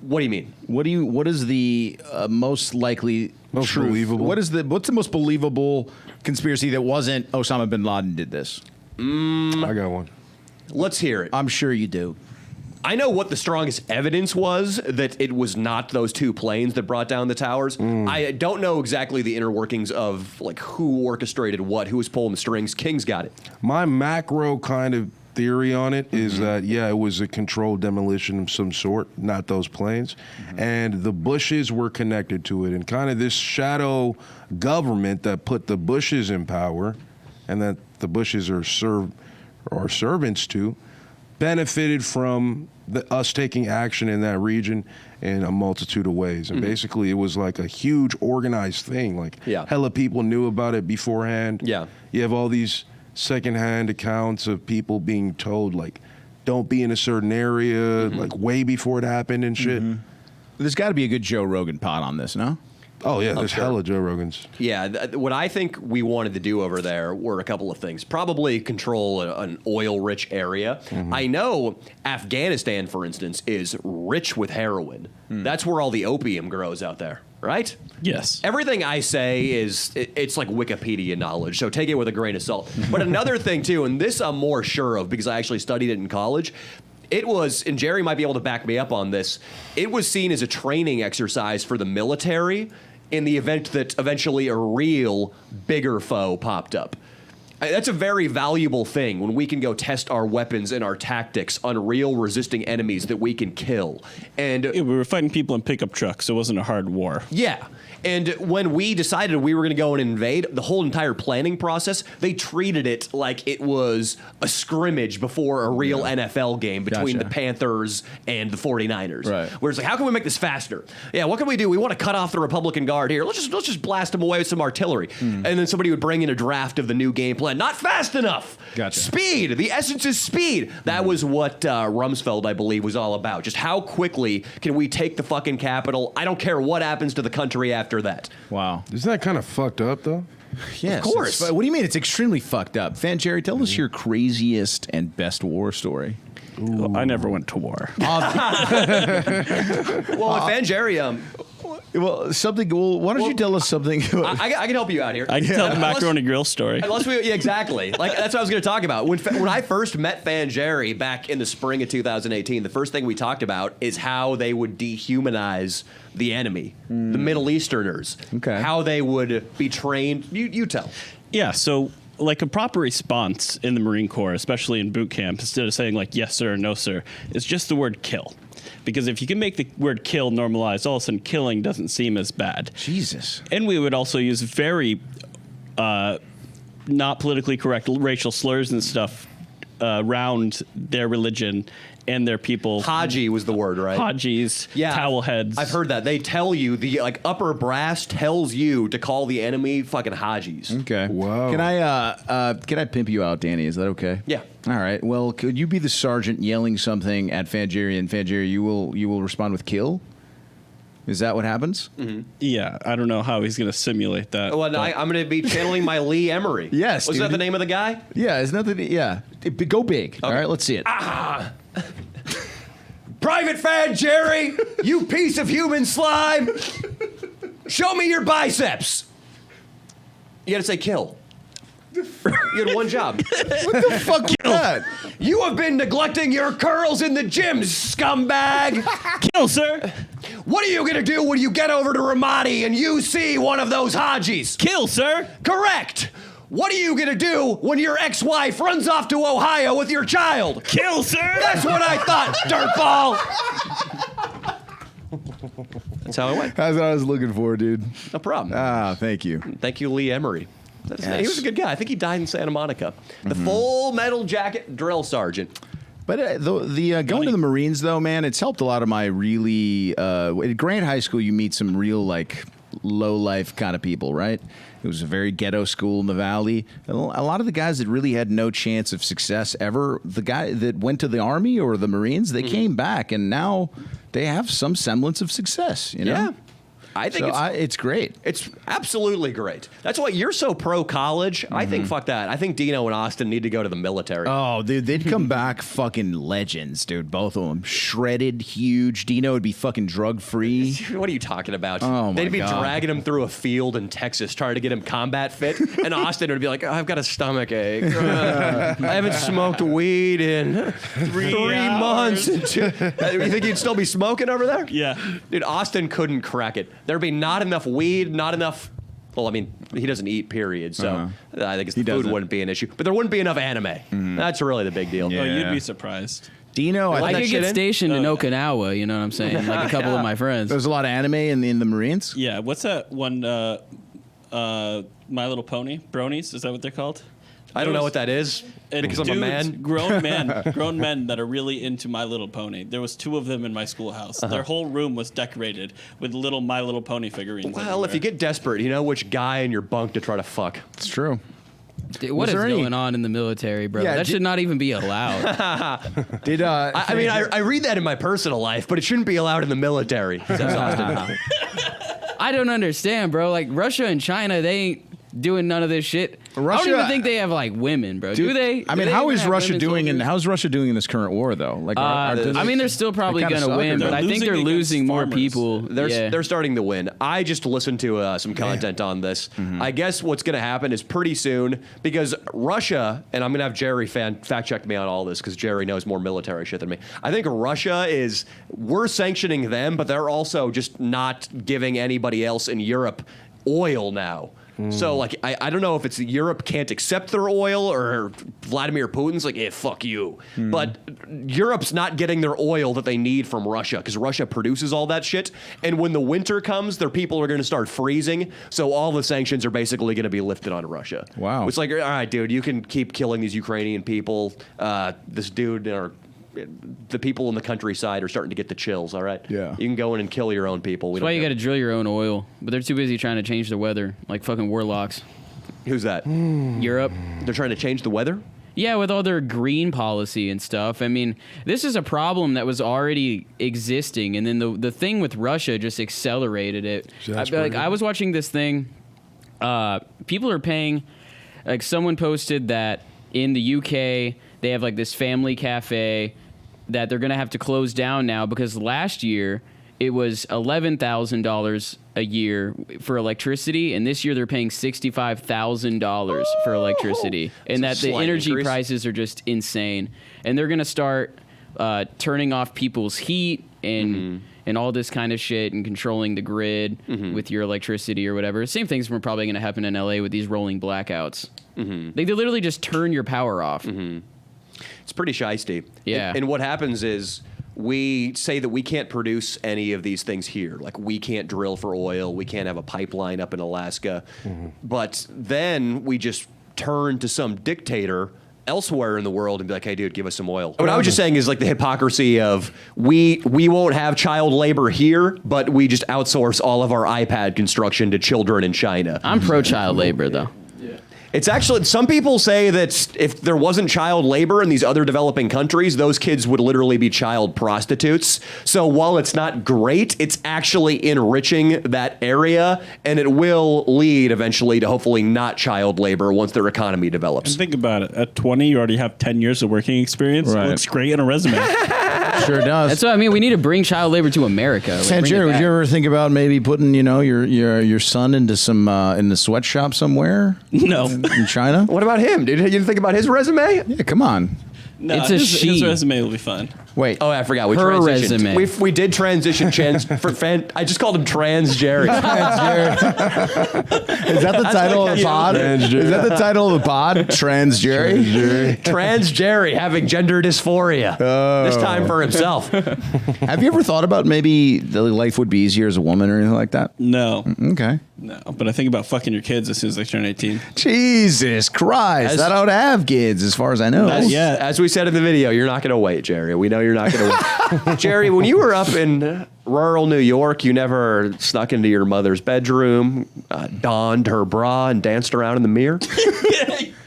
What do you mean? What is the most likely Most truth? believable? What's the most believable conspiracy that wasn't Osama bin Laden did this? I got one. Let's hear it. I'm sure you do. I know what the strongest evidence was that it was not those two planes that brought down the towers. I don't know exactly the inner workings of like who orchestrated what, who was pulling the strings. King's got it. My macro kind of theory on it is that, yeah, it was a controlled demolition of some sort, not those planes. And the Bushes were connected to it. And kind of this shadow government that put the Bushes in power and that the Bushes are servants to, benefited from us taking action in that region in a multitude of ways. And basically it was like a huge organized thing. Like hella people knew about it beforehand. Yeah. You have all these secondhand accounts of people being told like, don't be in a certain area, like way before it happened and shit. There's got to be a good Joe Rogan pod on this, no? Oh yeah, there's hella Joe Rogans. Yeah, what I think we wanted to do over there were a couple of things. Probably control an oil-rich area. I know Afghanistan, for instance, is rich with heroin. That's where all the opium grows out there, right? Yes. Everything I say is, it's like Wikipedia knowledge, so take it with a grain of salt. But another thing, too, and this I'm more sure of because I actually studied it in college, it was, and Jerry might be able to back me up on this, it was seen as a training exercise for the military in the event that eventually a real bigger foe popped up. That's a very valuable thing when we can go test our weapons and our tactics on real resisting enemies that we can kill. And Yeah, we were fighting people in pickup trucks, so it wasn't a hard war. yeah. And when we decided we were going to go and invade, the whole entire planning process, they treated it like it was a scrimmage before a real NFL game between the Panthers and the 49ers. Right. Where it's like, how can we make this faster? Yeah, what can we do? We want to cut off the Republican Guard here. Let's just blast them away with some artillery. And then somebody would bring in a draft of the new game plan. Not fast enough. Gotcha. Speed. The essence is speed. That was what Rumsfeld, I believe, was all about. Just how quickly can we take the fucking Capitol? I don't care what happens to the country after that. Wow. Isn't that kind of fucked up though? Yes. Of course. What do you mean? It's extremely fucked up. Fan Jerry, tell us your craziest and best war story. Well, I never went to war. Well, Fan Jerry, Well, something. Well, why don't you tell us something? I can help you out here. I can tell the macaroni grill story. Yeah, exactly. Like that's what I was going to talk about. When I first met Fan Jerry back in the spring of 2018, the first thing we talked about is how they would dehumanize the enemy, the Middle Easterners. Okay. How they would be trained. You tell. Yeah, so like a proper response in the Marine Corps, especially in boot camp, instead of saying like yes sir or no sir, is just the word kill. Because if you can make the word kill normalized, all of a sudden killing doesn't seem as bad. Jesus. And we would also use very not politically correct racial slurs and stuff around their religion and their people. Haji was the word, right? Hajis, Yeah, towel heads. I've heard that. They tell you, the like upper brass tells you to call the enemy fucking Hajis. Okay. Wow. Can I pimp you out, Danny? Is that okay? Yeah. All right. Well, could you be the sergeant yelling something at Fanjiri, and Fanjiri, you will respond with kill? Is that what happens? Yeah, I don't know how he's going to simulate that. Well, but- I'm going to be channeling my Lee Emery. Yes, Was dude. that the name of the guy? Yeah. It's nothing. Yeah. Go big. All right. Let's see it. Private Fan Jerry, you piece of human slime. Show me your biceps. You got to say kill. You had one job. What the fuck was that? You have been neglecting your curls in the gym, scumbag. Kill, sir! What are you going to do when you get over to Ramadi and you see one of those Hajis? Kill, sir. Correct. What are you going to do when your ex-wife runs off to Ohio with your child? Kill, sir. That's what I thought, dirtball. That's how it went. That's what I was looking for, dude. No problem. Ah, thank you. Thank you, Lee Emery. Yes. He was a good guy. I think he died in Santa Monica. The Full Metal Jacket drill sergeant. But the going to the Marines, though, man, it's helped a lot of my really. At Grant High School, you meet some real, like, low life kind of people, right? It was a very ghetto school in the Valley. And a lot of the guys that really had no chance of success ever, the guy that went to the Army or the Marines, they came back and now they have some semblance of success, you know? Yeah. I think it's great. It's absolutely great. That's why you're so pro college. I think fuck that. I think Dino and Austin need to go to the military. Oh, dude, they'd come back fucking legends, dude. Both of them shredded, huge. Dino would be fucking drug free. What are you talking about? Oh, my They'd be God. dragging him through a field in Texas trying to get him combat fit, and Austin would be like, oh, "I've got a stomach ache. I haven't smoked weed in 3 months." You think he'd still be smoking over there? Yeah. Dude, Austin couldn't crack it. There'd be not enough weed, not enough. Well, I mean, he doesn't eat, period. So I think the food doesn't. wouldn't be an issue. But there wouldn't be enough anime. That's really the big deal. Yeah. Oh, you'd be surprised. Dino, Like I that could shit get in? stationed in Okinawa, you know what I'm saying? Like a couple of my friends. there's a lot of anime in the Marines. Yeah. What's that one? My Little Pony bronies. Is that what they're called? I don't know what that is because I'm a man. Grown men that are really into My Little Pony. There was 2 of them in my schoolhouse. Their whole room was decorated with little My Little Pony figurines. Well, if you get desperate, you know which guy in your bunk to try to fuck. It's true. Dude, what is there any- going on in the military, bro? Yeah, that should not even be allowed. Did I mean, I read that in my personal life, but it shouldn't be allowed in the military, says Austin. I don't understand, bro. Like Russia and China, they ain't doing none of this shit. I Russia- don't even think they have like women, bro. Do they? I Do mean, they how even is have Russia women doing? And soldiers? how's Russia doing in this current war, though? Like, I mean, they're still probably they kinda gonna suck, win, or but I think losing they're against losing more farmers. people. They're starting to win. I just listened to some content on this. I guess what's going to happen is pretty soon, because Russia, and I'm going to have Jerry fact check me on all this because Jerry knows more military shit than me. I think we're sanctioning them, but they're also just not giving anybody else in Europe oil now. So, like, I don't know if it's Europe can't accept their oil or Vladimir Putin's like, fuck you. But Europe's not getting their oil that they need from Russia because Russia produces all that shit. And when the winter comes, their people are going to start freezing. So all the sanctions are basically going to be lifted on Russia. Wow. It's like, all right, dude, you can keep killing these Ukrainian people. This dude or the people in the countryside are starting to get the chills, all right? Yeah. You can go in and kill your own people. That's why you got to drill your own oil, but they're too busy trying to change the weather, like fucking warlocks. Who's that? Europe. They're trying to change the weather? Yeah, with all their green policy and stuff. I mean, this is a problem that was already existing, and then the thing with Russia just accelerated it. I was watching this thing. People are paying. Like someone posted that in the UK they have like this family cafe that they're gonna have to close down now because last year it was $11,000 a year for electricity, and this year they're paying $65,000 for electricity, and that That's a the slight energy increase. prices are just insane, and they're gonna start turning off people's heat and all this kind of shit and controlling the grid with your electricity or whatever. Same thing's probably gonna happen in LA with these rolling blackouts. They literally just turn your power off. It's pretty shiesty. Yeah. And what happens is we say that we can't produce any of these things here. Like we can't drill for oil. We can't have a pipeline up in Alaska. But then we just turn to some dictator elsewhere in the world and be like, hey, dude, give us some oil. What I was just saying is like the hypocrisy of we won't have child labor here, but we just outsource all of our iPad construction to children in China. I'm pro child labor though. It's actually, some people say that if there wasn't child labor in these other developing countries, those kids would literally be child prostitutes. So while it's not great, it's actually enriching that area, and it will lead eventually to hopefully not child labor once their economy develops. And think about it. At 20, you already have 10 years of working experience. Right. It looks great in a resume. Sure does. That's what I mean. We need to bring child labor to America. Like, San bring it Jerry, would back. you ever think about maybe putting, your son into some in the sweatshop somewhere No. in China? What about him? Did you think about his resume? Yeah, come on. No, It's a his she. resume will be fine. Wait. Oh, I forgot. We Her transitioned. resume. We did transition. I just called him Trans Jerry. Is that the title of the pod? Is that the title of the pod? Trans Jerry? Trans Jerry having gender dysphoria. This time for himself. Have you ever thought about maybe the life would be easier as a woman or anything like that? No. Okay. No. But I think about fucking your kids as soon as they turn 18. Jesus Christ. I don't have kids as far as I know. As we said in the video, you're not going to wait, Jerry. We know you're not going to wait. Jerry, when you were up in rural New York, you never snuck into your mother's bedroom, donned her bra, and danced around in the mirror?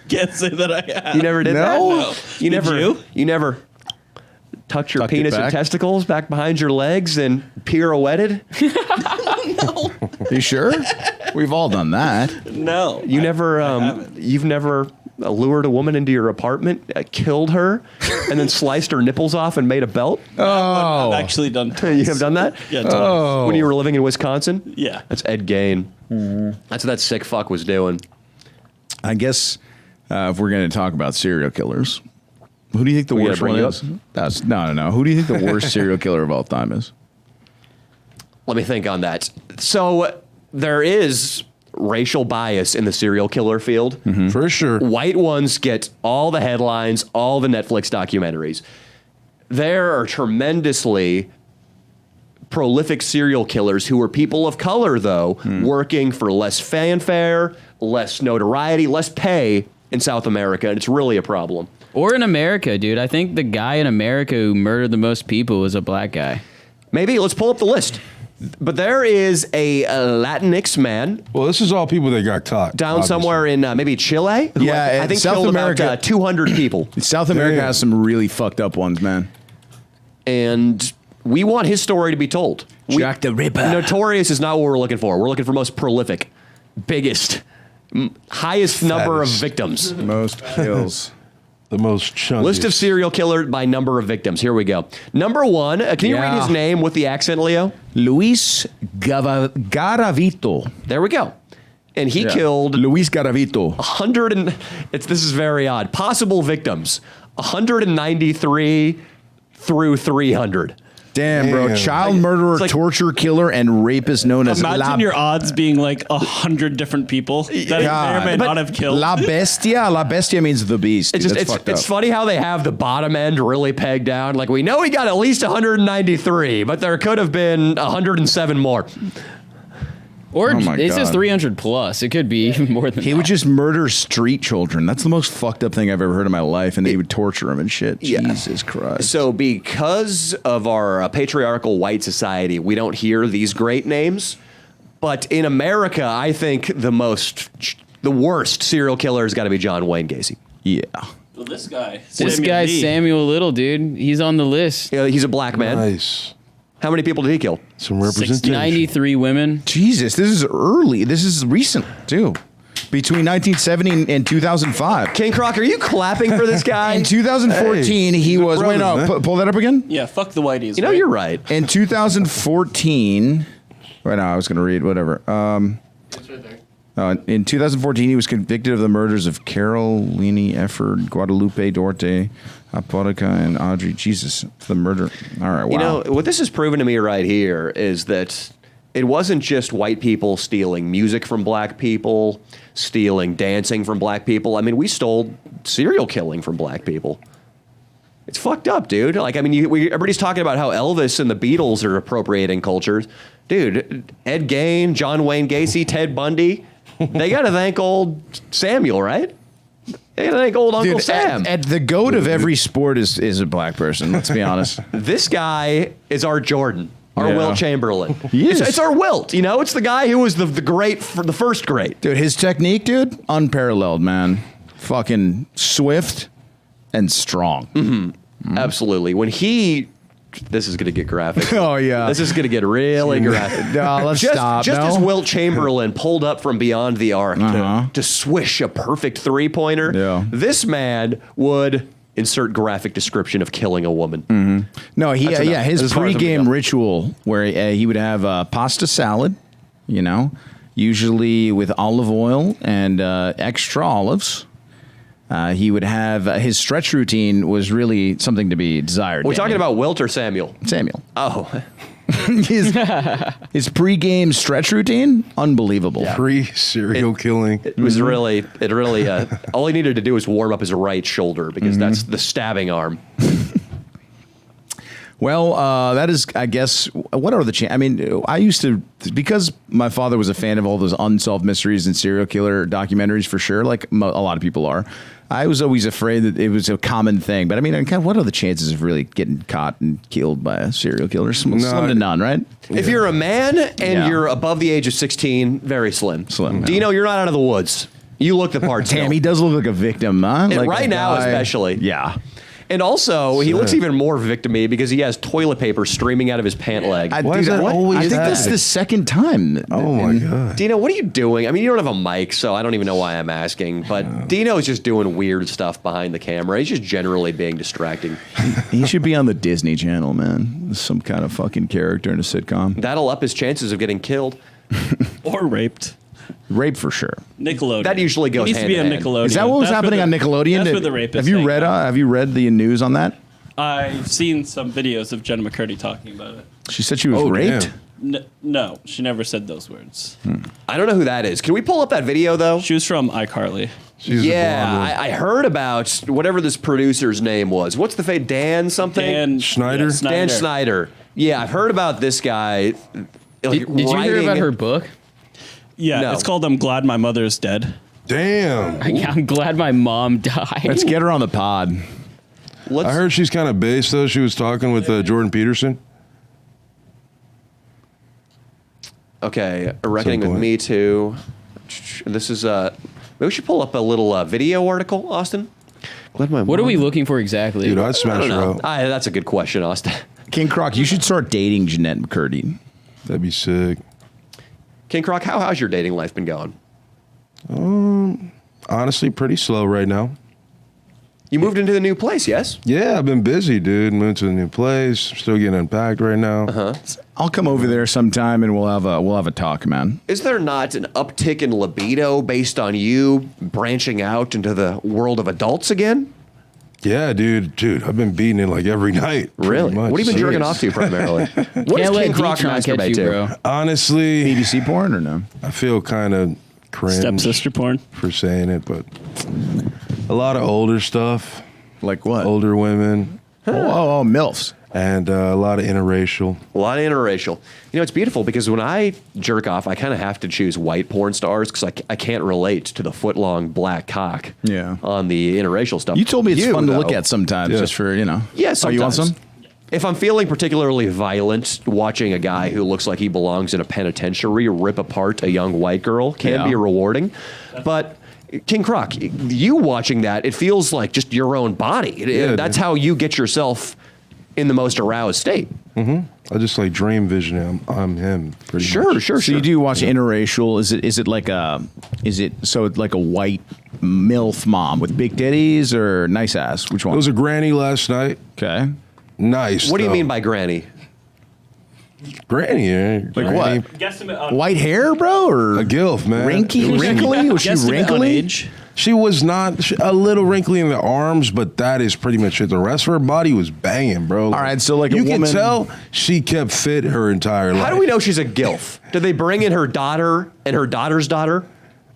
Can't say that I have. You never did that? No. You never tucked your penis and testicles back behind your legs and pirouetted? No. You sure? We've all done that. No. You've never lured a woman into your apartment, killed her, and then sliced her nipples off and made a belt? I've actually done twice. You have done that? Yeah, twice. When you were living in Wisconsin? Yeah. That's Ed Gain. That's what that sick fuck was doing. I guess if we're going to talk about serial killers, who do you think the worst one is? No. Who do you think the worst serial killer of all time is? Let me think on that. So there is racial bias in the serial killer field. For sure. White ones get all the headlines, all the Netflix documentaries. There are tremendously prolific serial killers who are people of color, though, working for less fanfare, less notoriety, less pay in South America, and it's really a problem. Or in America, dude. I think the guy in America who murdered the most people was a black guy. Maybe. Let's pull up the list. But there is a Latinx man. Well, this is all people that got caught. Down obviously. somewhere in maybe Chile? Yeah, I think South killed America. about 200 people. South America has some really fucked up ones, man. And we want his story to be told. Jack the Ripper. Notorious is not what we're looking for. We're looking for most prolific, biggest, highest number of victims. Most kills. The most chunky. List of serial killer by number of victims. Here we go. Number one. Can you read his name with the accent, Leo? Luis Garavito. There we go. And he killed Luis Garavito. 100 and this is very odd. Possible victims 193 through 300. Damn, bro. Damn. Child murderer, torture killer, and rapist known as Imagine your odds being like 100 different people that he may or may not have killed. La Bestia. La Bestia means the beast. Dude. It's funny how they have the bottom end really pegged down. Like, we know he got at least 193, but there could have been 107 more. Or it says 300 plus. It could be even more than that. He would just murder street children. That's the most fucked up thing I've ever heard in my life. And they would torture them and shit. Yeah. Jesus Christ. So because of our patriarchal white society, we don't hear these great names. But in America, I think the worst serial killer has got to be John Wayne Gacy. Yeah. Well, this guy, Samuel Little, dude. He's on the list. Yeah, he's a black man. Nice. How many people did he kill? Some representation. 93 women. Jesus, this is early. This is recent, too. Between 1970 and 2005. King Croc, are you clapping for this guy? In 2014, he was... Wait, no, pull that up again? Yeah, fuck the whiteys. You know, you're right. In 2014... Wait, no, I was going to read whatever. It's right there. In 2014, he was convicted of the murders of Carol, Leanie, Efford, Guadalupe, Duarte, Apodaca, and Audrey. Jesus, the murder. All right, wow. You know, what this has proven to me right here is that it wasn't just white people stealing music from black people, stealing dancing from black people. I mean, we stole serial killing from black people. It's fucked up, dude. Like, I mean, everybody's talking about how Elvis and the Beatles are appropriating cultures. Dude, Ed Gein, John Wayne Gacy, Ted Bundy, they got to thank old Samuel, right? They got to thank old Uncle Sam. At the goat of every sport is a black person, let's be honest. This guy is our Jordan, our Wilt Chamberlain. He is. It's our Wilt, you know? It's the guy who was the great, for the first great. Dude, his technique, dude, unparalleled, man. Fucking swift and strong. Mm-hmm. Absolutely. When he... This is going to get graphic. Oh, yeah. This is going to get really graphic. No, let's stop. Just as Wilt Chamberlain pulled up from beyond the arc to swish a perfect three-pointer, this man would insert graphic description of killing a woman. Mm-hmm. No, his as far as pregame ritual where he would have pasta salad, you know, usually with olive oil and extra olives. He would have his stretch routine was really something to be desired. We're talking Danny. about Wilt or Samuel? Samuel. Oh, his pregame stretch routine, unbelievable. Pre-serial killing. it was really, all he needed to do was warm up his right shoulder because that's the stabbing arm. Well, that is, I guess, what are the chances? I mean, I used to, because my father was a fan of all those unsolved mysteries and serial killer documentaries for sure, like a lot of people are. I was always afraid that it was a common thing. But I mean, what are the chances of really getting caught and killed by a serial killer? Slim to none, right? If you're a man and you're above the age of 16, very slim. Slim. Dino, you're not out of the woods. You look the part. Damn, he does look like a victim, huh? And Like right a now, guy- especially. Yeah. And also, he looks even more victim-y because he has toilet paper streaming out of his pant leg. Why is that always I think that's happening? the second time. Oh my god. Dino, what are you doing? I mean, you don't have a mic, so I don't even know why I'm asking. But Dino's just doing weird stuff behind the camera. He's just generally being distracting. He should be on the Disney Channel, man. Some kind of fucking character in a sitcom. That'll up his chances of getting killed. Or raped. Rape for sure. Nickelodeon. That usually goes He needs to be on hand in hand. Nickelodeon. Is that what was That's happening where on the- Nickelodeon? That's where the rape is. Have you read? Have you read the news on that? I've seen some videos of Jenna McCurdy talking about it. She said she was raped. damn. No, she never said those words. I don't know who that is. Can we pull up that video, though? She was from iCarly. She's a Yeah, blonde one. I heard about whatever this producer's name was. What's the fate? Dan something? Dan Schneider? yeah, Dan Schneider. Yeah, I've heard about this guy. Did you hear about her book? Yeah, No. it's called I'm Glad My Mother's Dead. Damn. I'm glad my mom died. Let's get her on the pod. I heard she's kind of based though. She was talking with Jordan Peterson. Okay, A Reckoning Some with point. Me Too. This is maybe we should pull up a little video article, Austin. What are we looking for exactly? Dude, I'd I smash don't her know. out. That's a good question, Austin. King Croc, you should start dating Jeanette McCurdy. That'd be sick. King Croc, how's your dating life been going? Honestly, pretty slow right now. You moved into the new place, yes? Yeah, I've been busy, dude. Moved to a new place. Still getting unpacked right now. I'll come over there sometime and we'll have a talk, man. Is there not an uptick in libido based on you branching out into the world of adults again? Yeah, dude. I've been beating it like every night. pretty Really? much. What have you been jerking Serious. off to primarily? What Can't does let King Croc Detron catch masturbate you, to? bro. Honestly, BBC porn or no? I feel kind of cringe Stepsister porn. for saying it, but a lot of older stuff, Like what? older women, Oh, MILFs. and a lot of interracial. A lot of interracial. You know, it's beautiful because when I jerk off, I kind of have to choose white porn stars because I can't relate to the foot-long black cock Yeah. on the interracial stuff. You told me it's fun to look though. at sometimes, Yeah. just for, you know. Yeah, Oh, you want sometimes. some? If I'm feeling particularly violent, watching a guy who looks like he belongs in a penitentiary rip apart a young white girl can Yeah. be rewarding. But King Croc, you watching that, it feels like just your own body. Yeah, That's dude. how you get yourself in the most aroused state. I just like dream vision. I'm him. Pretty much. Sure. So you do watch interracial? Is it like a white MILF mom with big titties or nice ass? Which It one? was a granny last night. Okay. Nice. What do you though. mean by granny? granny? Like what? Guesstimate on White hair, bro, or A gilf, man. wrinkly? Was she guesstimate on wrinkly? age. She was not a little wrinkly in the arms, but that is pretty much it. The rest of her body was banging, bro. All right, so like a you woman- can tell she kept fit her entire life. How do we know she's a gilf? Did they bring in her daughter and her daughter's daughter?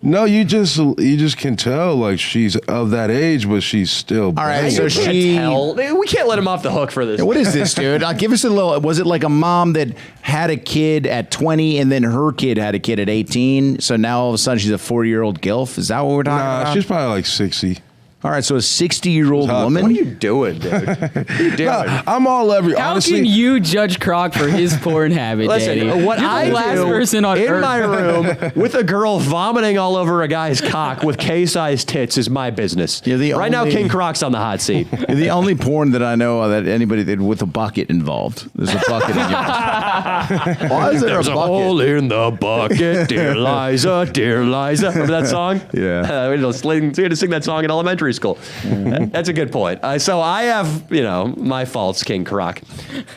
No, you just can tell like she's of that age, but she's still. All right, banging, so bro. she- We can't let him off the hook for this. What is this, dude? Give us a little. Was it like a mom that had a kid at 20 and then her kid had a kid at 18? So now all of a sudden she's a 40-year-old gilf? Is that what we're talking Nah, about? she's probably like 60. All right, so a 60-year-old Hot. woman. What are you doing, dude? What are you doing? Nah, I'm all every. How honestly, can you judge Croc for his porn habit, Listen, Danny? what You're I the last do person on in earth. my room with a girl vomiting all over a guy's cock with K-sized tits is my business. You're the right now, only- King Croc's on the hot seat. The only porn that I know that anybody did with a bucket involved. There's a bucket involved. Why is there There's a a bucket? hole in the bucket, dear Liza, dear Liza. Remember that song? Yeah. We had to sing that song in elementary school. That's a good point. So I have, my faults, King Croc.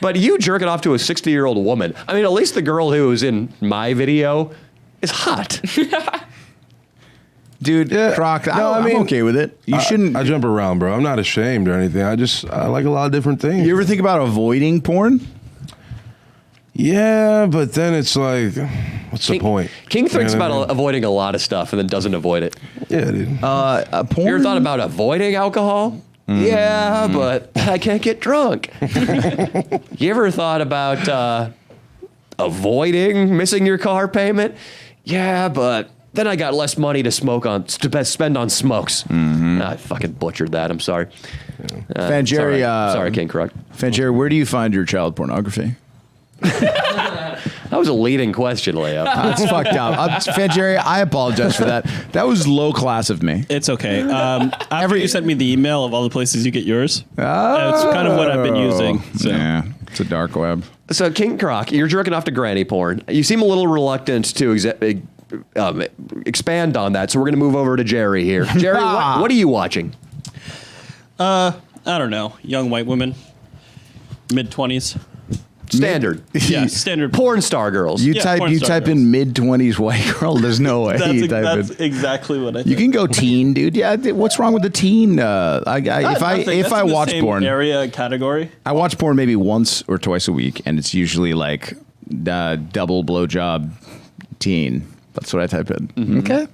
But you jerking off to a 60-year-old woman. I mean, at least the girl who was in my video is hot. Dude, Yeah. Croc, No, I'm okay with it. You shouldn't. I jump around, bro. I'm not ashamed or anything. I like a lot of different things. You ever think about avoiding porn? Yeah, but then it's like, what's the point? King thinks You know what I about mean? avoiding a lot of stuff and then doesn't avoid it. Yeah, dude. Porn. You ever thought about avoiding alcohol? Yeah, but I can't get drunk. You ever thought about avoiding missing your car payment? Yeah, but then I got less money to spend on smokes. I fucking butchered that. I'm sorry. Fanjerry, sorry, King Croc. Fanjerry, where do you find your child pornography? That was a leading question, Leo. That's fucked up. Fanjerry, I apologize for that. That was low class of me. It's okay. After you sent me the email of all the places you get yours, it's kind of what I've been using. So. Yeah, it's a dark web. So, King Croc, you're jerking off to granny porn. You seem a little reluctant to expand on that, so we're going to move over to Jerry here. Jerry, what are you watching? I don't know. Young white women, mid-20s. Standard. Yeah, standard. Porn star girls. You Yeah, type porn star girls. in mid-20s white girl. There's no way. That's exactly what I think. You can go teen, dude. Yeah, what's wrong with the teen? If I watch porn, area category. I watch porn maybe once or twice a week, and it's usually like double blowjob teen. That's what I type in. Okay.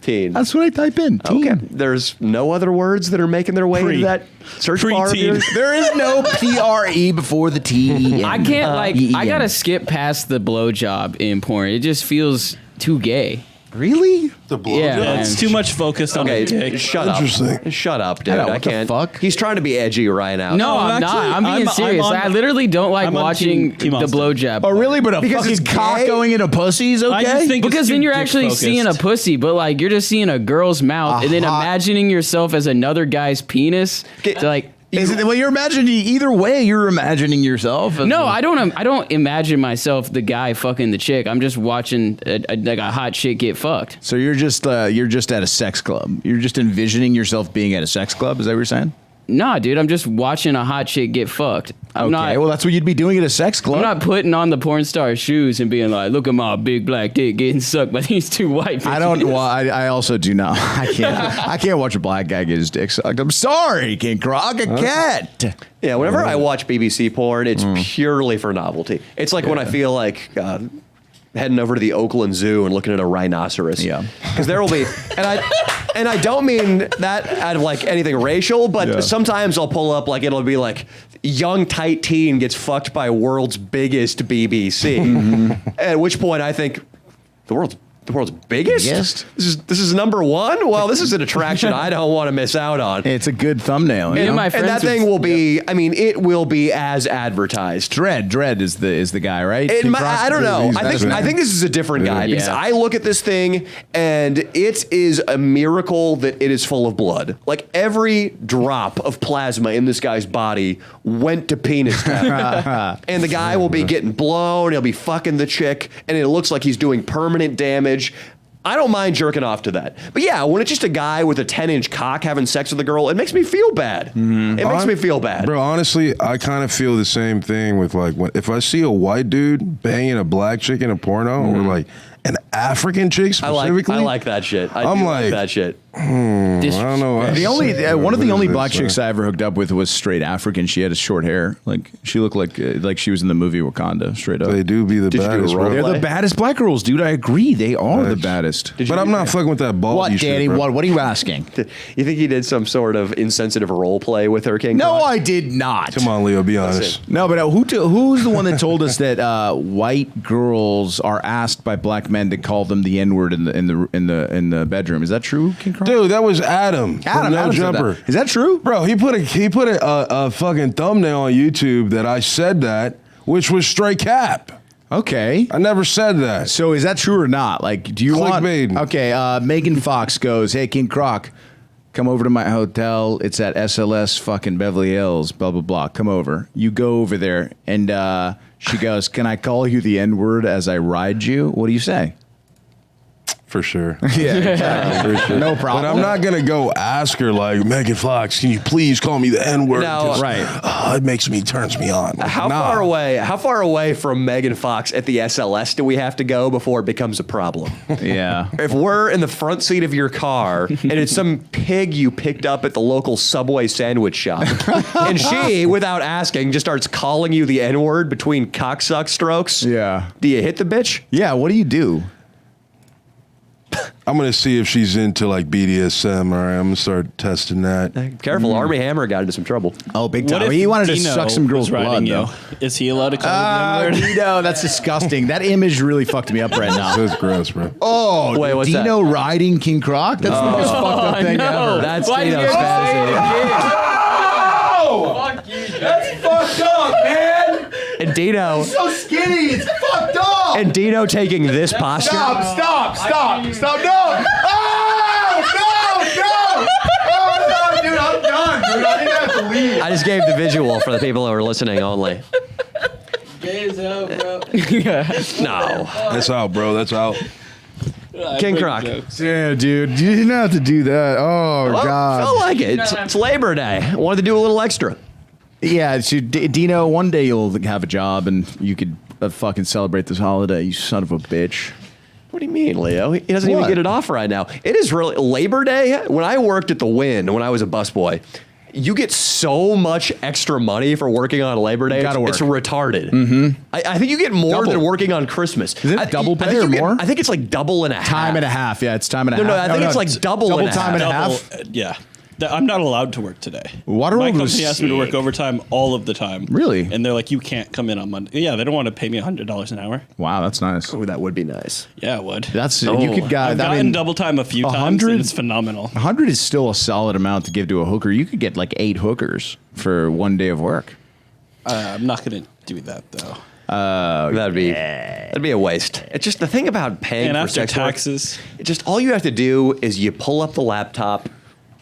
Teen. That's what I type in. Teen. Okay. There's no other words that are making their way into that search bar of Pre-teen. yours? There is no PRE before the T. I can't I gotta skip past the blowjob in porn. It just feels too gay. Really? The blowjob. Yeah, it's too much focused on Okay, the dick. shut up. Interesting. Shut up, dude. I know, I what the can't. fuck? He's trying to be edgy right now. No, I'm I'm not. actually- I'm being I'm serious. on- I literally don't like I'm on watching Team the Austin. blowjob. Oh, really? But a Because fucking it's cock gay? going into pussies, okay? I just think it's Because too then you're dick actually focused. seeing a pussy, but like you're just seeing a girl's mouth and then hot- imagining yourself as another guy's penis. To like, Well, you're imagining either way. You're imagining yourself. no, I don't imagine myself the guy fucking the chick. I'm just watching like a hot chick get fucked. So you're just at a sex club. You're just envisioning yourself being at a sex club. Is that what you're saying? Nah, dude, I'm just watching a hot chick get fucked. I'm Okay. Well, that's what you'd be doing at a sex club. I'm not putting on the porn star's shoes and being like, "Look at my big black dick getting sucked by these two white." I don't. Well, I also do not. I can't watch a black guy get his dick sucked. I'm sorry, King Croc. I can't. Yeah, whenever I watch BBC porn, it's purely for novelty. It's like when I feel like heading over to the Oakland Zoo and looking at a rhinoceros. Yeah. Because there will be, and I don't mean that out of like anything racial, but sometimes I'll pull up like it'll be like young tight teen gets fucked by world's biggest BBC. At which point I think the world's biggest? Biggest? This is number one? Well, this is an attraction I don't want to miss out on. It's a good thumbnail. You Me and know? my And friends that thing will be, I mean, it will be as advertised. Dread is the guy, right? King Croc? I don't know. I think this is a different guy because Yeah. I look at this thing and it is a miracle that it is full of blood. Like every drop of plasma in this guy's body went to penis time. And the guy will be getting blown, he'll be fucking the chick, and it looks like he's doing permanent damage. I don't mind jerking off to that. But yeah, when it's just a guy with a 10-inch cock having sex with a girl, it makes me feel bad. It makes me feel bad. Bro, honestly, I kind of feel the same thing with like if I see a white dude banging a black chick in a porno or like an African chick I specifically. like that shit. I I'm do like that shit. I don't know. The only one of the only What is black this, chicks I ever hooked up with was straight African. She had short hair. Like she looked like she was in the movie Wakanda. Straight up. They do be the Did you do a baddest, role bro. They're play? the baddest black girls, dude. I agree. They are the Facts. baddest. But I'm not fucking with that bald What, shit, Danny? bro. What are you asking? You think he did some sort of insensitive role play with her, King? No, Croc? I did not. Come on, Leo, be honest. No, but who's the one that told us that white girls are asked by black men to call them the N-word in the bedroom? Is that true, King Croc? Dude, that was Adam. From No Adam said Jumper. that. Is that true? Bro, he put a fucking thumbnail on YouTube that I said that, which was straight cap. Okay. I never said that. So is that true or not? Like, do you want? Clickbait. Okay. Megan Fox goes, "Hey, King Croc, come over to my hotel. It's at SLS fucking Beverly Hills. Blah blah blah. Come over." You go over there, and she goes, "Can I call you the N-word as I ride you?" What do you say? For sure. Yeah, exactly. For sure. No problem. But I'm not going to go ask her, like, Megan Fox, can you please call me the N-word? No. 'Cause, Right. it turns me on. Like, How nah. far away from Megan Fox at the SLS do we have to go before it becomes a problem? Yeah. If we're in the front seat of your car and it's some pig you picked up at the local Subway sandwich shop, and she, without asking, just starts calling you the N-word between cocksuck strokes, Yeah. do you hit the bitch? Yeah. What do you do? I'm going to see if she's into, like, BDSM, or I'm going to start testing that. Careful, Army Hammer got into some trouble. Oh, big What time. if He wanted to Dino suck some girls' was riding blood, you? though. Is he allowed to call you the N-word? Dino, that's disgusting. That image really fucked me up right now. That's gross, bro. Oh, Wait, what's Dino riding King Croc? That's the most fucked up thing no. ever. That's Why did Dino's you fantasy. That's fucked up, man. And Dino, So skinny, it's fucked up. and Dino taking this posture. Stop. No. Oh, no, dude, I'm done, dude. I think I have to leave. I just gave the visual for the people who are listening only. Gay as hell, bro. No. That's out, bro. That's out. King Croc. Yeah, dude, you didn't have to do that. Oh, Well, God. felt like it. It's Labor Day. I wanted to do a little extra. Yeah, so Dino, one day you'll have a job and you could fucking celebrate this holiday, you son of a bitch. What do you mean, Leo? He doesn't even What? get it off right now. It is really Labor Day. When I worked at the Wynn, when I was a busboy, you get so much extra money for working on Labor Day. Gotta It's work. retarded. Mm-hmm. I think you get more Double. than working on Christmas. Is it I- double I pay think or you get- more? I think it's like double and a half. Time and a half. Yeah, it's time and a No, half. I think it's like double and a time and a half. Yeah. I'm not allowed to work today. Waterworld My was company asked me to work sick. overtime all of the time. Really? And they're like, you can't come in on Monday. Yeah, they don't want to pay me $100 an hour. Wow, that's nice. Oh, that would be nice. Yeah, it would. That's Oh. you could I've I gotten mean, double time a few times, 100 and it's phenomenal. 100 is still a solid amount to give to a hooker. You could get like 8 hookers for one day of work. I'm not going to do that, though. That'd be a waste. It's just the thing about paying And for after sex work, taxes. it just all you have to do is you pull up the laptop,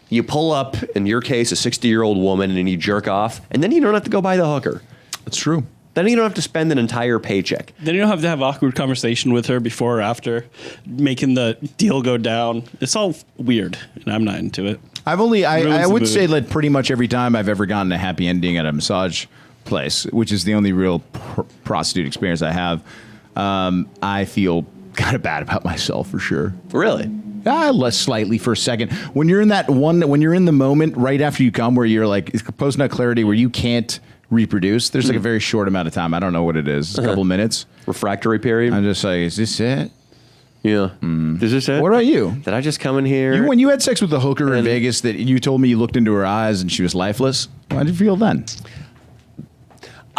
you pull up, in your case, a 60-year-old woman, and you jerk off, and then you don't have to go buy the hooker. That's true. Then you don't have to spend an entire paycheck. Then you don't have to have awkward conversation with her before or after, making the deal go down. It's all weird, and I'm not into it. I Ruins the would mood. say that pretty much every time I've ever gotten a happy ending at a massage place, which is the only real prostitute experience I have, I feel kind of bad about myself for sure. Really? Less slightly for a second. When you're in when you're in the moment right after you come where you're like post-nut clarity where you can't reproduce, there's like a very short amount of time. I don't know what it is. It's a couple minutes. Refractory period? I'm just like, is this it? Yeah. Is this it? What about you? Did I just come in here? When you had sex with the hooker in Vegas that you told me you looked into her eyes and she was lifeless, how did you feel then?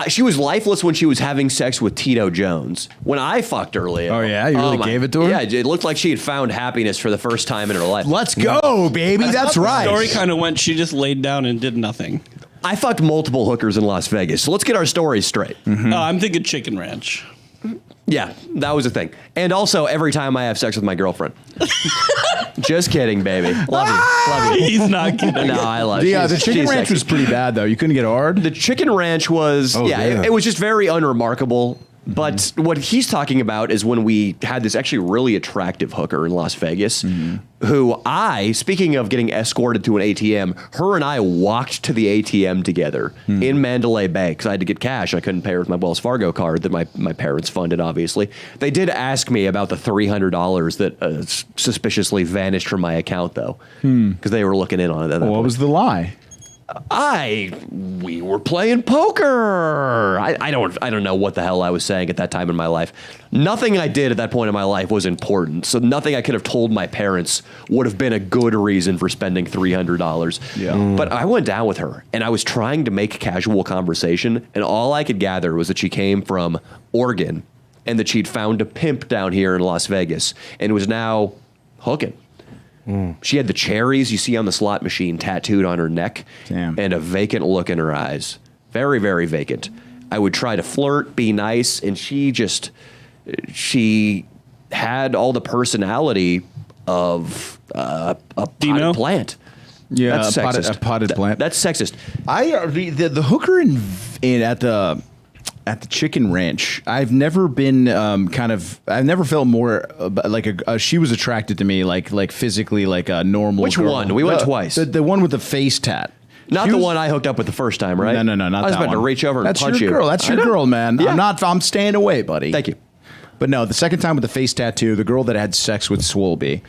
She was lifeless when she was having sex with Tito Jones. When I fucked her, Leo. Oh, yeah? You really gave it to her? Yeah, it looked like she had found happiness for the first time in her life. Let's go, baby. That's right. The story kind of went, she just laid down and did nothing. I fucked multiple hookers in Las Vegas, so let's get our stories straight. I'm thinking Chicken Ranch. Yeah, that was a thing. And also, every time I have sex with my girlfriend. Just kidding, baby. Love you. Love you. He's not kidding. No, I love you. The chicken She's ranch sexy. was pretty bad though. You couldn't get hard. The chicken ranch was, damn. it was just very unremarkable. But what he's talking about is when we had this actually really attractive hooker in Las Vegas, who speaking of getting escorted to an ATM, her and I walked to the ATM together in Mandalay Bay because I had to get cash. I couldn't pay her with my Wells Fargo card that my parents funded, obviously. They did ask me about the $300 that suspiciously vanished from my account, though, because they were looking in on it. At that What point. was the lie? We were playing poker. I don't know what the hell I was saying at that time in my life. Nothing I did at that point in my life was important. So nothing I could have told my parents would have been a good reason for spending $300. Yeah. But I went down with her and I was trying to make casual conversation, and all I could gather was that she came from Oregon and that she'd found a pimp down here in Las Vegas and was now hooking. She had the cherries you see on the slot machine tattooed on her neck. Damn. And a vacant look in her eyes. Very, very vacant. I would try to flirt, be nice, and she had all the personality of a Dino? potted plant. Yeah, That's sexist. a potted plant. That's sexist. The hooker at the Chicken Ranch. I've never been I've never felt more she was attracted to me like physically like a normal. Which girl. one? We went twice. The one with the face tat. Not the one I hooked up with the first time, right? No, not I was that about to one. reach over and That's punch your you. girl. That's your girl, man. Yeah. I'm staying away, buddy. Thank you. But no, the second time with the face tattoo, the girl that had sex with Swolby,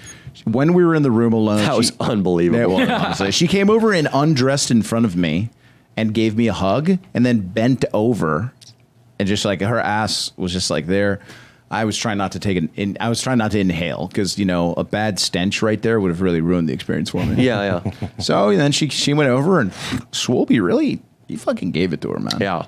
when we were in the room alone, That was unbelievable. It was, honestly. She came over and undressed in front of me and gave me a hug and then bent over and just like her ass was just like there. I was trying not to I was trying not to inhale because, a bad stench right there would have really ruined the experience for me. Yeah. So then she went over and Swolby really, he fucking gave it to her, man. Yeah.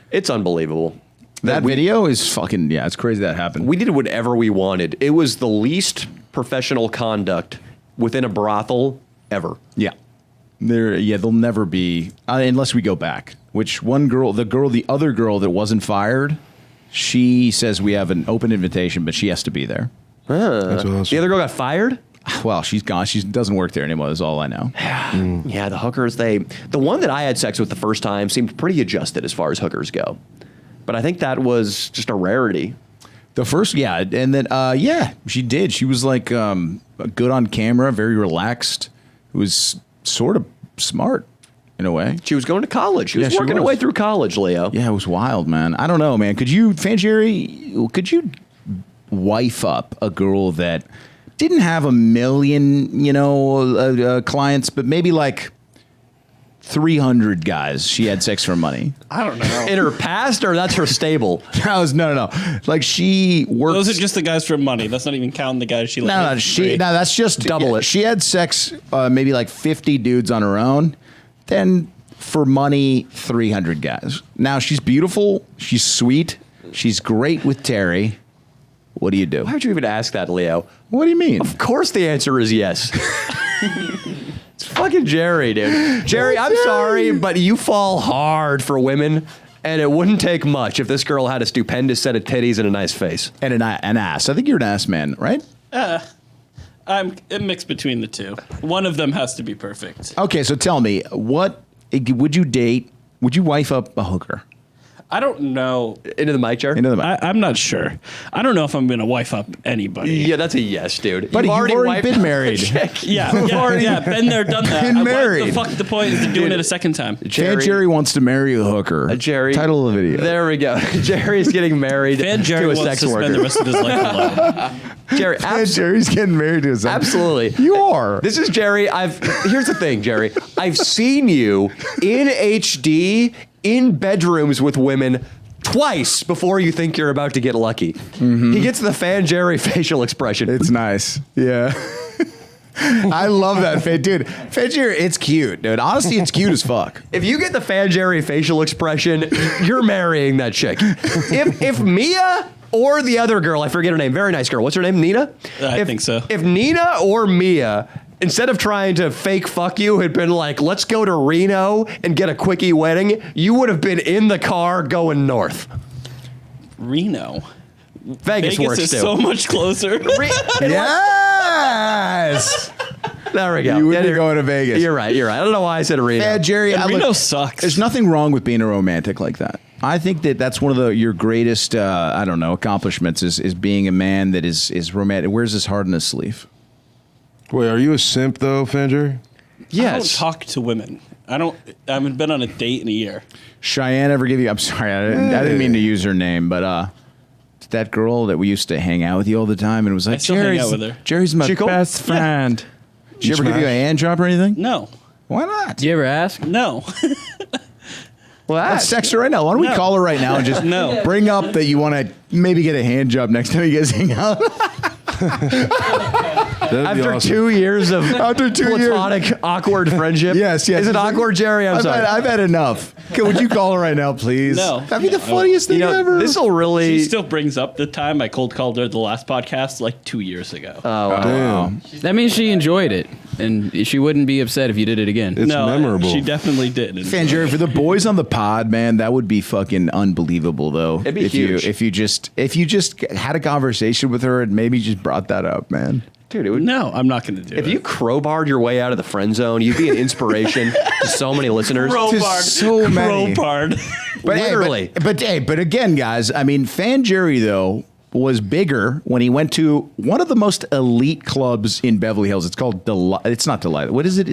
It's unbelievable. That video is fucking, it's crazy that happened. We did whatever we wanted. It was the least professional conduct within a brothel ever. Yeah. They'll never be, unless we go back. Which the other girl that wasn't fired, she says we have an open invitation, but she has to be there. That's awesome. The other girl got fired? Well, she's gone. She doesn't work there anymore. That's all I know. Yeah, the hookers, the one that I had sex with the first time seemed pretty adjusted as far as hookers go. But I think that was just a rarity. The first, and then, she did. She was like good on camera, very relaxed. It was sort of smart in a way. She was going to college. She was working her way through college, Leo. Yeah, it was wild, man. I don't know, man. Could you wife up a girl that didn't have a million, clients, but maybe like 300 guys she had sex for money? I don't know. In her past, or that's her stable? No. Like she worked. Those are just the guys for money. That's not even counting the guys she. That's just double it. She had sex, maybe like 50 dudes on her own. Then for money, 300 guys. Now she's beautiful. She's sweet. She's great with Terry. What do you do? Why would you even ask that, Leo? What do you mean? Of course the answer is yes. It's fucking Jerry, dude. Jerry, I'm sorry, but you fall hard for women, and it wouldn't take much if this girl had a stupendous set of titties and a nice face. And an ass. I think you're an ass man, right? I'm a mix between the two. One of them has to be perfect. Okay, so tell me, what would you date? Would you wife up a hooker? I don't know. Into the mic, Jerry? Into the mic. I'm not sure. I don't know if I'm going to wife up anybody. Yeah, that's a yes, dude. But you've already wiped been out married. a chick. Yeah, been there, done that. Been married. What the fuck the point is doing it a second time? Jerry wants to marry a hooker. Jerry. Title of the video. There we go. Jerry's getting married Fan Jerry to a wants sex to worker. spend the rest of his life alone. Jerry, Jerry's getting married to a sex. absolutely. You are. This is Jerry. Here's the thing, Jerry. I've seen you in HD in bedrooms with women twice before you think you're about to get lucky. Mm-hmm. He gets the Fan Jerry facial expression. It's nice. Yeah. I love that, dude. Fan Jerry, it's cute, dude. Honestly, it's cute as fuck. If you get the Fan Jerry facial expression, you're marrying that chick. If Mia or the other girl, I forget her name, very nice girl. What's her name? Nina? I think so. If Nina or Mia, instead of trying to fake fuck you, had been like, let's go to Reno and get a quickie wedding, you would have been in the car going north. Reno. Vegas works is too. so much closer. Yes. There we go. You would be going to Vegas. You're right. I don't know why I said Reno. Yeah, Jerry, Reno sucks. There's nothing wrong with being a romantic like that. I think that's one of your greatest, accomplishments is being a man that is romantic. Wears his heart on his sleeve. Wait, are you a simp though, Fanjer? Yes. I don't talk to women. I haven't been on a date in a year. Cheyenne ever give you? I'm sorry, I didn't mean to use her name, but that girl that we used to hang out with you all the time, and it was like, I still hang out with her. Jerry's my She cool? best friend. Did she ever give you a hand job or anything? No. Why not? Do you ever ask? No. Let's text her right now. Why don't we call her right now and just bring up that you want to maybe get a hand job next time you guys hang out? After 2 years of platonic, awkward friendship. Yes. Is it awkward, Jerry? I'm sorry. I've had enough. Would you call her right now, please? No. That'd be the funniest thing ever. This will really. She still brings up the time I cold called her the last podcast like 2 years ago. Damn. That means she enjoyed it, and she wouldn't be upset if you did it again. It's memorable. She definitely did. Fan Jerry, for the boys on the pod, man, that would be fucking unbelievable, though. It'd be huge. If you just had a conversation with her and maybe just brought that up, man. Dude, it would, No, I'm not going to do it. if you crowbarred your way out of the friend zone, you'd be an inspiration to so many listeners. crowbarred, so many. crowbarred. But Literally. but again, guys, I mean, Fan Jerry though was bigger when he went to one of the most elite clubs in Beverly Hills. It's called It's not Delight. What is it?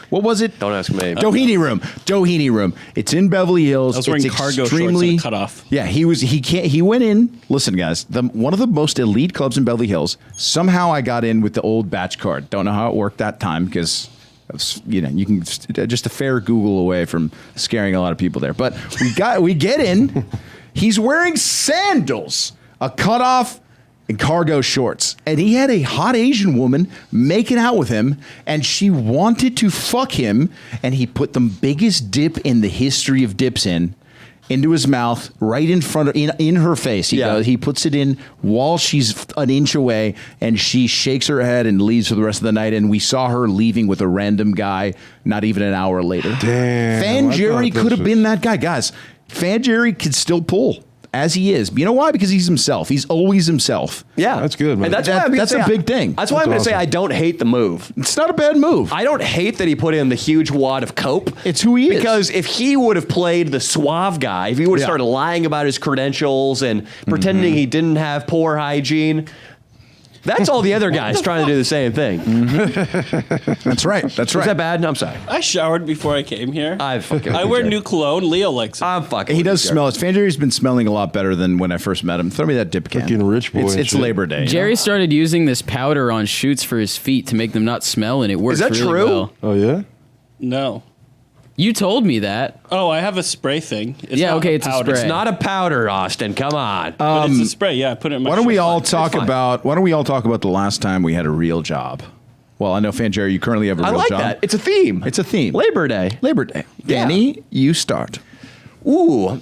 What was it? Don't ask me. Doheny Room. Doheny Room. It's in Beverly Hills. I was wearing it's cargo shorts and a cutoff. Yeah, he went in. Listen, guys, one of the most elite clubs in Beverly Hills. Somehow I got in with the old batch card. Don't know how it worked that time because you can just a fair Google away from scaring a lot of people there. But we get in. He's wearing sandals, a cutoff, and cargo shorts. And he had a hot Asian woman making out with him, and she wanted to fuck him, and he put the biggest dip in the history of dips into his mouth, right in front of, in her face. He puts it in while she's an inch away, and she shakes her head and leaves for the rest of the night. And we saw her leaving with a random guy not even an hour later. Damn. Fan Jerry could have been that guy. Guys, Fan Jerry could still pull as he is. You know why? Because he's himself. He's always himself. Yeah. That's good, man. And that's a big thing. That's why I'm going to say I don't hate the move. It's not a bad move. I don't hate that he put in the huge wad of cope. It's who he is. Because if he would have played the suave guy, if he would have started lying about his credentials and pretending he didn't have poor hygiene, that's all the other guys trying to do the same thing. That's right. That's Is right. that bad? No, I'm sorry. I showered before I came here. I wear new cologne. Leo likes it. I'm fucking. He does smell it. Fan Jerry's been smelling a lot better than when I first met him. Throw me that dip can. Fucking rich boy and It's shit. Labor Day. Jerry started using this powder on shoots for his feet to make them not smell, and it works that really true? well. Oh, yeah? No. You told me that. Oh, I have a spray thing. It's Yeah, not okay, it's a powder. spray. It's not a powder, Austin. Come on. But it's a spray. Yeah, I put it in my Why don't we shirt all pocket. talk It's fine. about? Why don't we all talk about the last time we had a real job? Well, I know, Fan Jerry, you currently have a I real like job. that. It's a theme. It's a theme. Labor Day. Labor Day. Danny, you start. Ooh.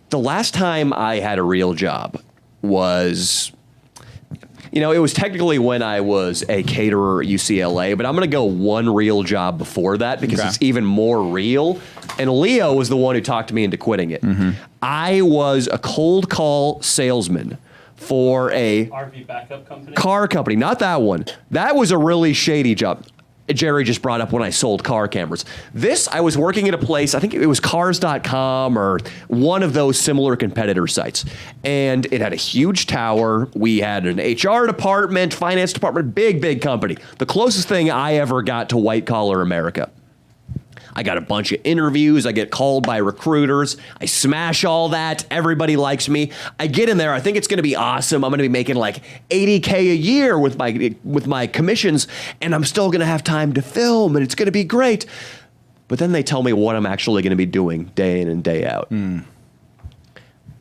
The last time I had a real job was, it was technically when I was a caterer at UCLA, but I'm going to go one real job before that because it's even more real. And Leo was the one who talked me into quitting it. I was a cold call salesman for a RV backup company. car company. Not that one. That was a really shady job. Jerry just brought up when I sold car cameras. This, I was working at a place, I think it was cars.com or one of those similar competitor sites. And it had a huge tower. We had an HR department, finance department, big company. The closest thing I ever got to white collar America. I got a bunch of interviews. I get called by recruiters. I smash all that. Everybody likes me. I get in there. I think it's going to be awesome. I'm going to be making like $80K a year with my commissions, and I'm still going to have time to film, and it's going to be great. But then they tell me what I'm actually going to be doing day in and day out.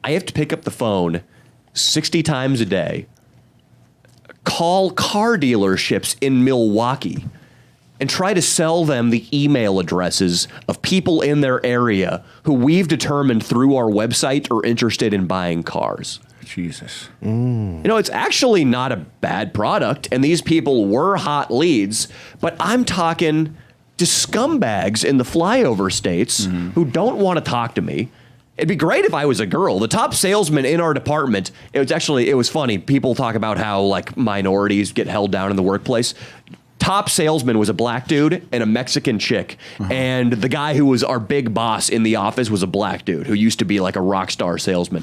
I have to pick up the phone 60 times a day, call car dealerships in Milwaukee, and try to sell them the email addresses of people in their area who we've determined through our website are interested in buying cars. Jesus. It's actually not a bad product, and these people were hot leads, but I'm talking to scumbags in the flyover states who don't want to talk to me. It'd be great if I was a girl. The top salesman in our department, it was funny. People talk about how like minorities get held down in the workplace. Top salesman was a black dude and a Mexican chick. And the guy who was our big boss in the office was a black dude who used to be like a rock star salesman.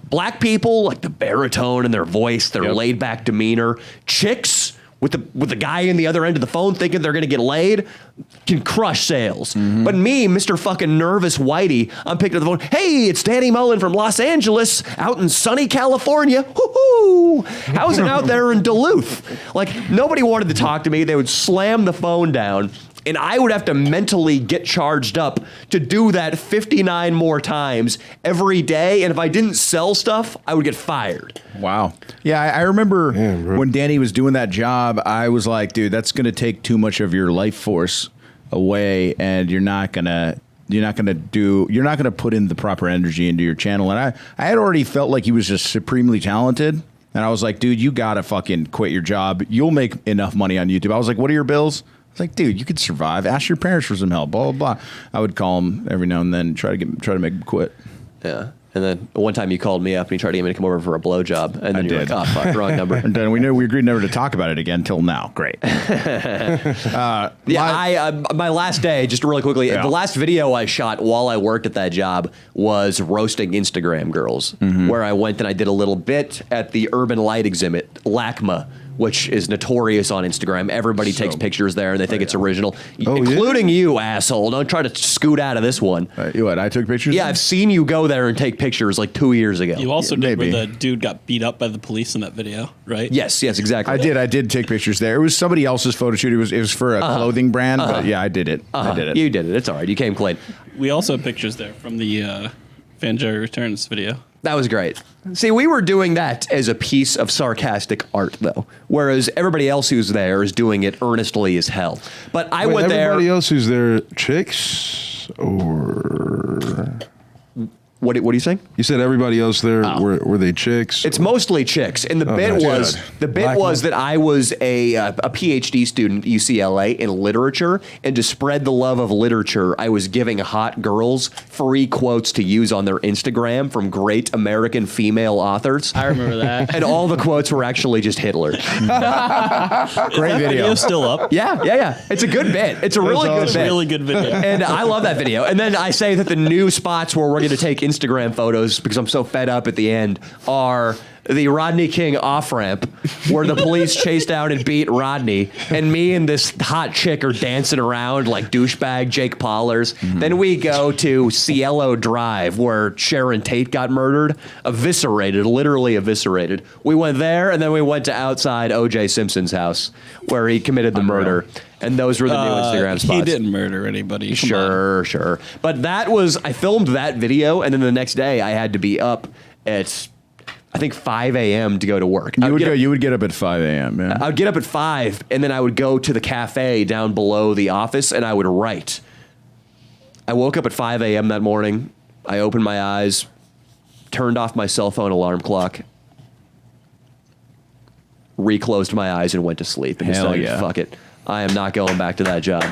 Black people, like the baritone in their voice, their laid back demeanor. Chicks with the guy in the other end of the phone thinking they're going to get laid can crush sales. But me, Mr. fucking nervous whitey, I'm picking up the phone. Hey, it's Danny Mullen from Los Angeles out in sunny California. Woohoo! How's it out there in Duluth? Like, nobody wanted to talk to me. They would slam the phone down, and I would have to mentally get charged up to do that 59 more times every day. And if I didn't sell stuff, I would get fired. Wow. Yeah, I remember when Danny was doing that job, I was like, dude, that's going to take too much of your life force away, and you're not going to put in the proper energy into your channel. And I had already felt like he was just supremely talented. And I was like, dude, you got to fucking quit your job. You'll make enough money on YouTube. I was like, what are your bills? I was like, dude, you could survive. Ask your parents for some help, blah, blah, blah. I would call him every now and then, try to make him quit. Yeah. And then one time you called me up and you tried to get me to come over for a blowjob. And then you're did. like, oh, fuck, wrong number. And then we agreed never to talk about it again till now. Great. My last day, just really quickly, the last video I shot while I worked at that job was roasting Instagram girls, where I went and I did a little bit at the Urban Light exhibit, LACMA, which is notorious on Instagram. Everybody takes pictures there and they think it's original, including you, asshole. Don't try to scoot out of this one. What, I took pictures? Yeah, I've seen you go there and take pictures like 2 years ago. You also did where the dude got beat up by the police in that video, right? Yes, exactly. I did take pictures there. It was somebody else's photo shoot. It was for a clothing brand, but yeah, I did it. I did it. You did it. It's all right. You came clean. We also have pictures there from the Fanjerry Returns video. That was great. See, we were doing that as a piece of sarcastic art, though, whereas everybody else who's there is doing it earnestly as hell. But I went there. Everybody else who's there, chicks or What are you saying? you said everybody else there were they chicks? It's mostly chicks, and the bit nice. was that I was a PhD student at UCLA in literature, and to spread the love of literature, I was giving hot girls free quotes to use on their Instagram from great American female authors. I remember that. And all the quotes were actually just Hitler. Great That video. video's still up. Yeah. It's a good bit. It's a really good It's a bit. really good video. And I love that video. And then I say that the new spots where we're going to take Instagram photos, because I'm so fed up at the end, are the Rodney King off-ramp where the police chased out and beat Rodney, and me and this hot chick are dancing around like douchebag Jake Paulers. Then we go to Cielo Drive where Sharon Tate got murdered, literally eviscerated. We went there, and then we went to outside O.J. Simpson's house where he committed the murder. And those were the new Instagram spots. He didn't murder anybody. Come on. Sure. But I filmed that video, and then the next day I had to be up at, I think, 5 a.m. to go to work. You would get up at 5 a.m. Yeah. I would get up at 5, and then I would go to the cafe down below the office, and I would write. I woke up at 5 a.m. that morning. I opened my eyes, turned off my cell phone alarm clock, reclosed my eyes, and went to sleep. And Hell decided, yeah. fuck it. I am not going back to that job.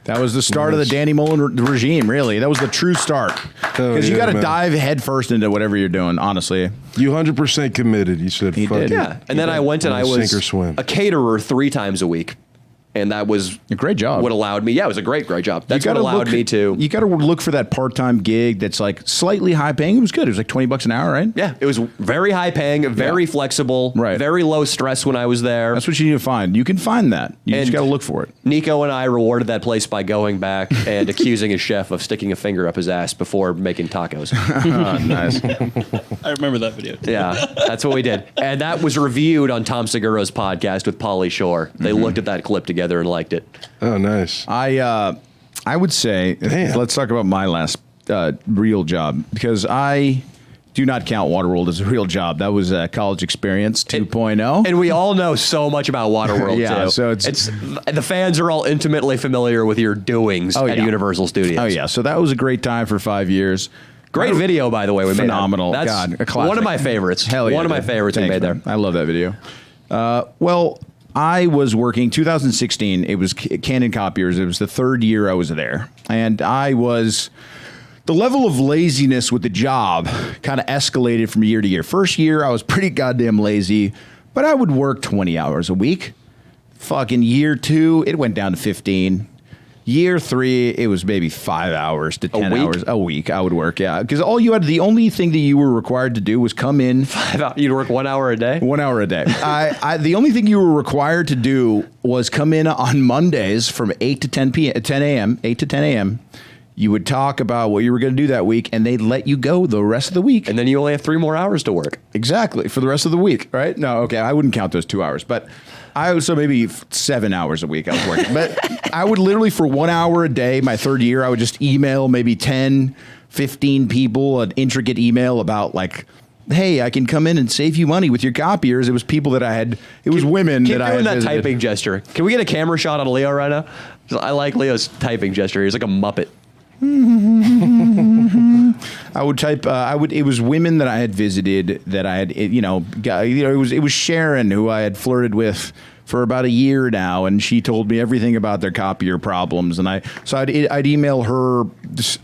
That was the start of the Danny Mullen regime, really. That was the true start. Because you got to dive headfirst into whatever you're doing, honestly. You 100% committed. You said, fuck did. it. Yeah. And then I went and I was sink or swim. a caterer 3 times a week. And that was A great job. what allowed me. Yeah, it was a great job. That's what allowed me to. You got to look for that part-time gig that's like slightly high paying. It was good. It was like $20 an hour, right? Yeah, it was very high paying, very flexible, Right. very low stress when I was there. That's what you need to find. You can find that. You just And- got to look for it. Nico and I rewarded that place by going back and accusing his chef of sticking a finger up his ass before making tacos. Nice. I remember that video. Too. Yeah, that's what we did. And that was reviewed on Tom Segura's podcast with Pauly Shore. They looked at that clip together and liked it. Oh, nice. I would say, Damn. let's talk about my last real job, because I do not count Waterworld as a real job. That was a college experience 2.0. And we all know so much about Waterworld, Yeah, too. so it's- the fans are all intimately familiar with your doings at yeah. Universal Studios. Oh, yeah. So that was a great time for 5 years. Great video, by the way. We Phenomenal. made that. That's God, a classic. one of my favorites. Hell yeah. One of my dude. favorites we Thanks, made man. there. I love that video. Well, I was working 2016. It was Canon Copiers. It was the 3rd year I was there. And the level of laziness with the job kind of escalated from year to year. First year, I was pretty goddamn lazy, but I would work 20 hours a week. Fucking year 2, it went down to 15. Year 3, it was maybe 5 hours to 10 week? hours a week I would work, yeah. Because the only thing that you were required to do was come in. You'd work 1 hour a day? 1 hour a day. The only thing you were required to do was come in on Mondays from 8 to 10 a.m., 8 to 10 a.m. You would talk about what you were going to do that week, and they'd let you go the rest of the week. And then you only have 3 more hours to work. Exactly, for the rest of the week, right? No, okay, I wouldn't count those 2 hours, but so maybe 7 hours a week I was working. But I would literally, for 1 hour a day, my 3rd year, I would just email maybe 10, 15 people an intricate email about like, hey, I can come in and save you money with your copiers. It was people that it was women Keep that I had doing that visited. typing gesture. Can we get a camera shot on Leo right now? I like Leo's typing gesture. He's like a Muppet. I would type. It was women that I had visited that I had. It was Sharon who I had flirted with for about a year now, and she told me everything about their copier problems, and I'd email her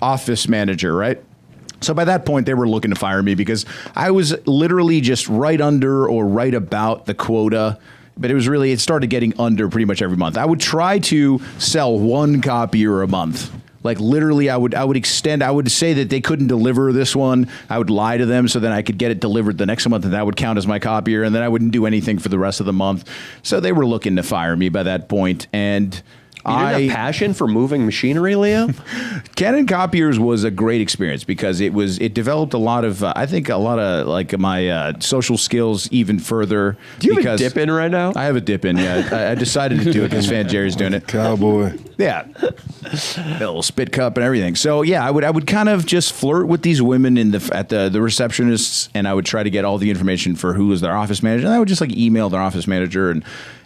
office manager, right? So by that point, they were looking to fire me because I was literally just right under or right about the quota. But it started getting under pretty much every month. I would try to sell one copier a month. Like literally, I would say that they couldn't deliver this one. I would lie to them so then I could get it delivered the next month, and that would count as my copier, and then I wouldn't do anything for the rest of the month. So they were looking to fire me by that point, and You didn't have passion for moving machinery, Leo? Canon Copiers was a great experience because it developed a lot of like my social skills even further. Do you have a dip in right now? I have a dip in, yeah. I decided to do it because Fan Jerry's doing it. Cowboy. Yeah. A little spit cup and everything. So yeah, I would kind of just flirt with these women at the receptionists, and I would try to get all the information for who was their office manager. And I would just like email their office manager,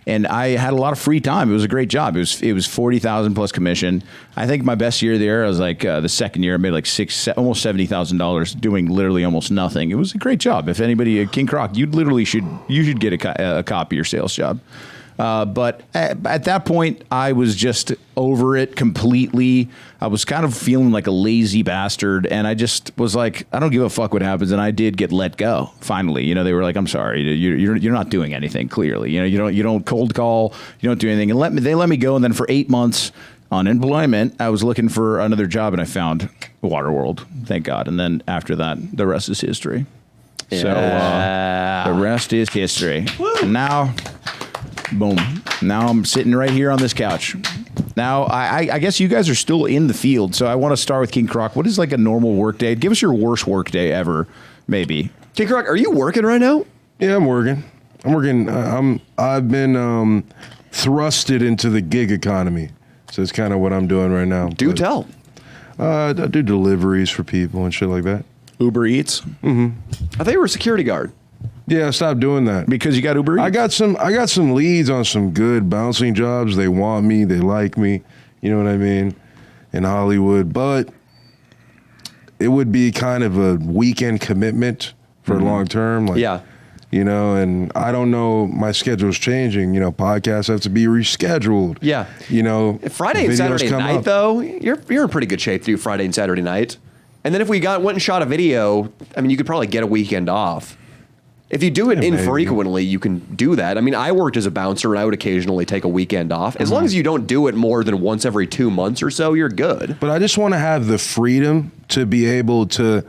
and I had a lot of free time. It was a great job. It was $40,000 plus commission. I think my best year there, I was like the second year, I made like almost $70,000 doing literally almost nothing. It was a great job. If anybody, King Croc, you should get a copier sales job. But at that point, I was just over it completely. I was kind of feeling like a lazy bastard, and I just was like, I don't give a fuck what happens. And I did get let go. Finally, they were like, I'm sorry, you're not doing anything. Clearly, you don't cold call, you don't do anything, and they let me go. And then for 8 months on unemployment, I was looking for another job, and I found Waterworld. Thank God. And then after that, the rest is history. Yeah. So the rest is history. And now. Boom. Now I'm sitting right here on this couch. Now, I guess you guys are still in the field, so I want to start with King Croc. What is like a normal work day? Give us your worst work day ever, maybe. King Croc, are you working right now? Yeah, I'm working. I've been thrusted into the gig economy, so it's kind of what I'm doing right now. Do tell. I do deliveries for people and shit like that. Uber Eats? Mm-hmm. I thought you were a security guard. Yeah, stop doing that. Because you got Uber Eats? I got some leads on some good bouncing jobs. They want me. They like me. You know what I mean? In Hollywood. But it would be kind of a weekend commitment for long term. Like, yeah. And I don't know. My schedule's changing. Podcasts have to be rescheduled. Yeah. Friday and Saturday night, though, you're in pretty good shape to do Friday and Saturday night. And then if we went and shot a video, I mean, you could probably get a weekend off. If you do it infrequently, you can do that. I mean, I worked as a bouncer, and I would occasionally take a weekend off. As long as you don't do it more than once every 2 months or so, you're good. But I just want to have the freedom to be able to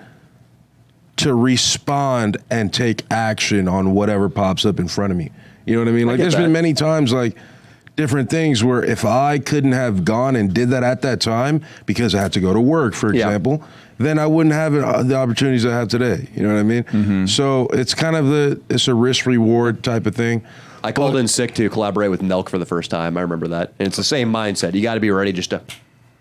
respond and take action on whatever pops up in front of me. You know what I mean? Like, there's been many times, like, different things where if I couldn't have gone and did that at that time because I had to go to work, for example, then I wouldn't have the opportunities I have today. You know what I mean? Mm-hmm. So it's kind of it's a risk reward type of thing. I called in sick to collaborate with Nelk for the first time. I remember that. And it's the same mindset. You got to be ready just to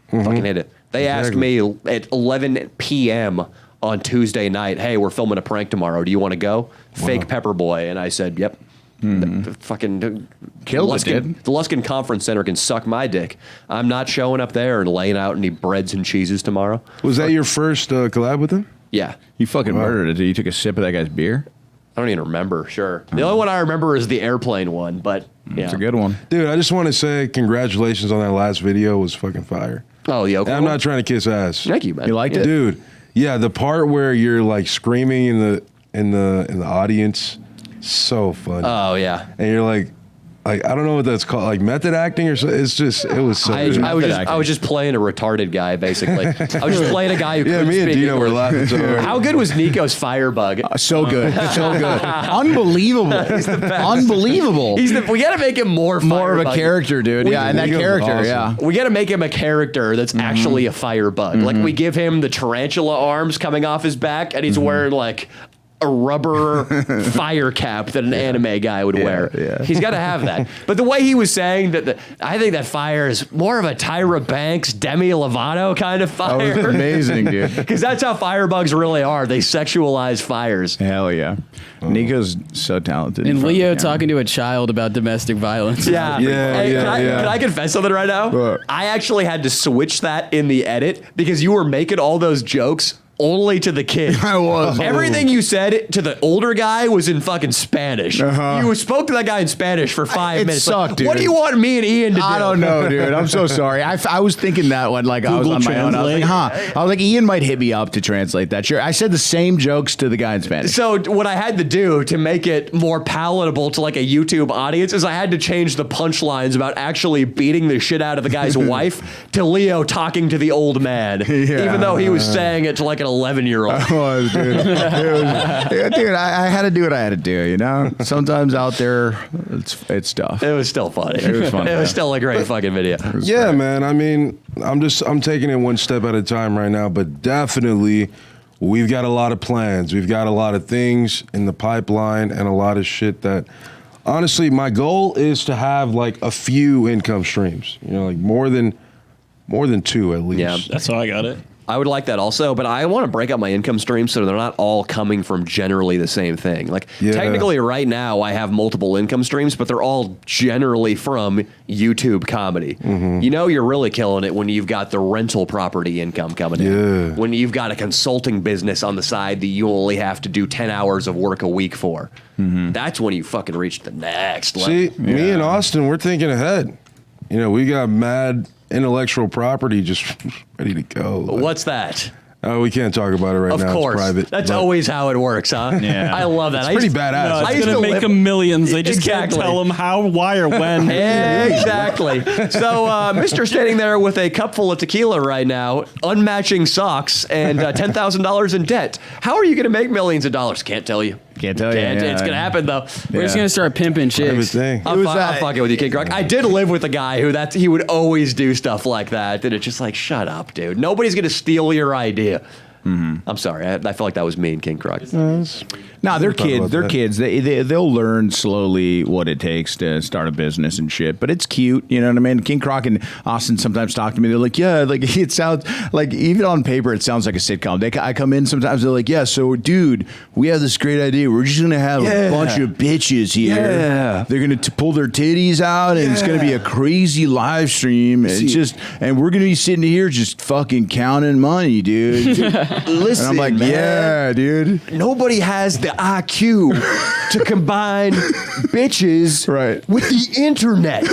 fucking hit it. They asked me at 11 p.m. on Tuesday night, hey, we're filming a prank tomorrow. Do you want to go? Fake Pepper Boy. And I said, yep. The fucking killed it, dude. The Luskin Conference Center can suck my dick. I'm not showing up there and laying out any breads and cheeses tomorrow. Was that your first collab with him? Yeah. You fucking murdered it. You took a sip of that guy's beer? I don't even remember. Sure. The only one I remember is the airplane one, but yeah. It's a good one. Dude, I just want to say congratulations on that last video. It was fucking fire. Oh, the Oakland I'm not trying to kiss ass. Thank you, man. You liked it? Dude, yeah, the part where you're like screaming in the audience, so funny. Oh, yeah. And you're like I don't know what that's called, like method acting or so. It was so good. I was just playing a retarded guy, basically. I was just playing a guy who couldn't me and speak Dino English. were laughing so hard. How good was Nico's Firebug? So good. So good. Unbelievable. Unbelievable. We got to make him more of a character, dude. And that character, awesome. We got to make him a character that's actually a Firebug. Like, we give him the tarantula arms coming off his back, and he's wearing, like, a rubber fire cap that an anime guy would wear. Yeah. He's got to have that. But the way he was saying that, I think that fire is more of a Tyra Banks, Demi Lovato kind of fire. That was amazing, dude. Because that's how firebugs really are. They sexualize fires. Hell yeah. Nico's so talented. And Leo talking to a child about domestic violence. Yeah. Can I confess something right now? What? I actually had to switch that in the edit because you were making all those jokes only to the kids. I was. Everything you said to the older guy was in fucking Spanish. You spoke to that guy in Spanish for 5 minutes. sucked, like, dude. What do you want me and Ian to do? I don't know, dude. I'm so sorry. I was thinking that one like I was on my own. I was like, I was like, Ian might hit me up to translate that. Sure. I said the same jokes to the guy in Spanish. So what I had to do to make it more palatable to like a YouTube audience is I had to change the punchlines about actually beating the shit out of the guy's wife to Leo talking to the old man, even though he was saying it to like an 11-year-old. I was, dude. Dude, I had to do what I had to do, you know? Sometimes out there, it's tough. It was still funny. It was fun. It was still a great fucking video. Yeah, man. I mean, I'm taking it one step at a time right now, but definitely we've got a lot of plans. We've got a lot of things in the pipeline and a lot of shit that, honestly, my goal is to have like a few income streams, you know, like more than 2 at least. Yeah. That's how I got it. I would like that also, but I want to break up my income streams so they're not all coming from generally the same thing. Like technically right now I have multiple income streams, but they're all generally from YouTube comedy. You know you're really killing it when you've got the rental property income coming in. When you've got a consulting business on the side that you only have to do 10 hours of work a week for. That's when you fucking reach the next level. See, me and Austin, we're thinking ahead. You know, we got mad intellectual property just ready to go. Like, what's that? Oh, we can't talk about it right now. Of course. It's private. That's always how it works, huh? Yeah. I love that. It's pretty badass. No, I it's used going to to make live- them millions. They just can't Exactly. tell them how, why, or when. Exactly. So, Mr. standing there with a cup full of tequila right now, unmatching socks, and $10,000 in debt. How are you going to make millions of dollars? Can't tell you. Can't tell you. It's going to happen, though. We're just gonna start pimping Private chicks. thing. I'm fucking with you, King Croc. I did live with a guy who he would always do stuff like that. And it's just like, shut up, dude. Nobody's going to steal your idea. I'm sorry. I feel like that was mean, King Croc. No, they're We'll talk kids. about They're that. kids. They'll learn slowly what it takes to start a business and shit. But it's cute, you know what I mean? King Croc and Austin sometimes talk to me. They're like, yeah, like it sounds like even on paper it sounds like a sitcom. I come in sometimes. They're like, yeah, so dude, we have this great idea. We're just gonna have a bunch of bitches here. Yeah. They're gonna pull their titties out, and it's gonna be a crazy live stream. And we're gonna be sitting here just fucking counting money, dude. Listen, And I'm like, man. yeah, dude. Nobody has the IQ to combine bitches with the internet.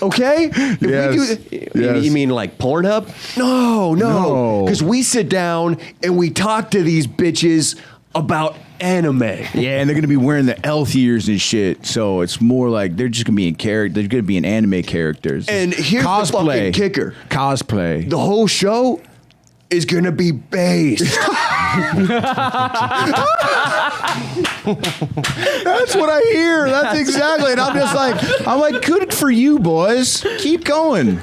Okay? If we Yes. Yes. You mean like Pornhub? No. Because we sit down and we talk to these bitches about anime. Yeah, and they're gonna be wearing the elf ears and shit. So it's more like they're just gonna be in character. They're gonna be in anime characters. And here's the fucking kicker. Cosplay. The whole show is gonna be based. That's what I hear. That's exactly. And I'm like, good for you, boys. Keep going.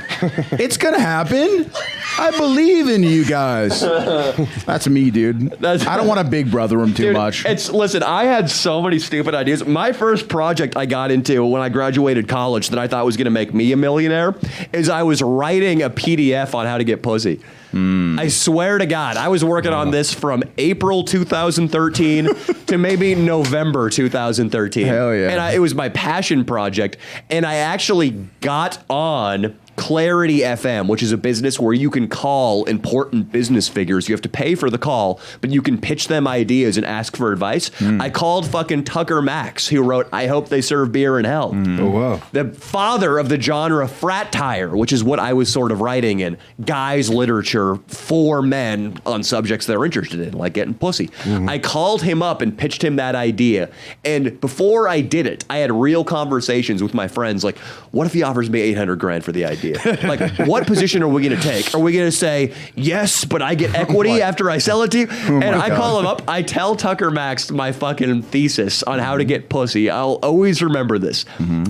It's gonna happen. I believe in you guys. That's me, dude. I don't want to big brother them too much. Listen, I had so many stupid ideas. My first project I got into when I graduated college that I thought was going to make me a millionaire is I was writing a PDF on how to get pussy. I swear to God, I was working on this from April 2013 to maybe November 2013. Hell yeah. And it was my passion project. And I actually got on Clarity FM, which is a business where you can call important business figures. You have to pay for the call, but you can pitch them ideas and ask for advice. I called fucking Tucker Max, who wrote I Hope They Serve Beer in Hell. Oh, wow. The father of the genre frat tire, which is what I was sort of writing in, guys literature for men on subjects they're interested in, like getting pussy. I called him up and pitched him that idea. And before I did it, I had real conversations with my friends, like, what if he offers me 800 grand for the idea? Like, what position are we going to take? Are we going to say, yes, but I get equity after I sell it to you? And I call him up. I tell Tucker Max my fucking thesis on how to get pussy. I'll always remember this.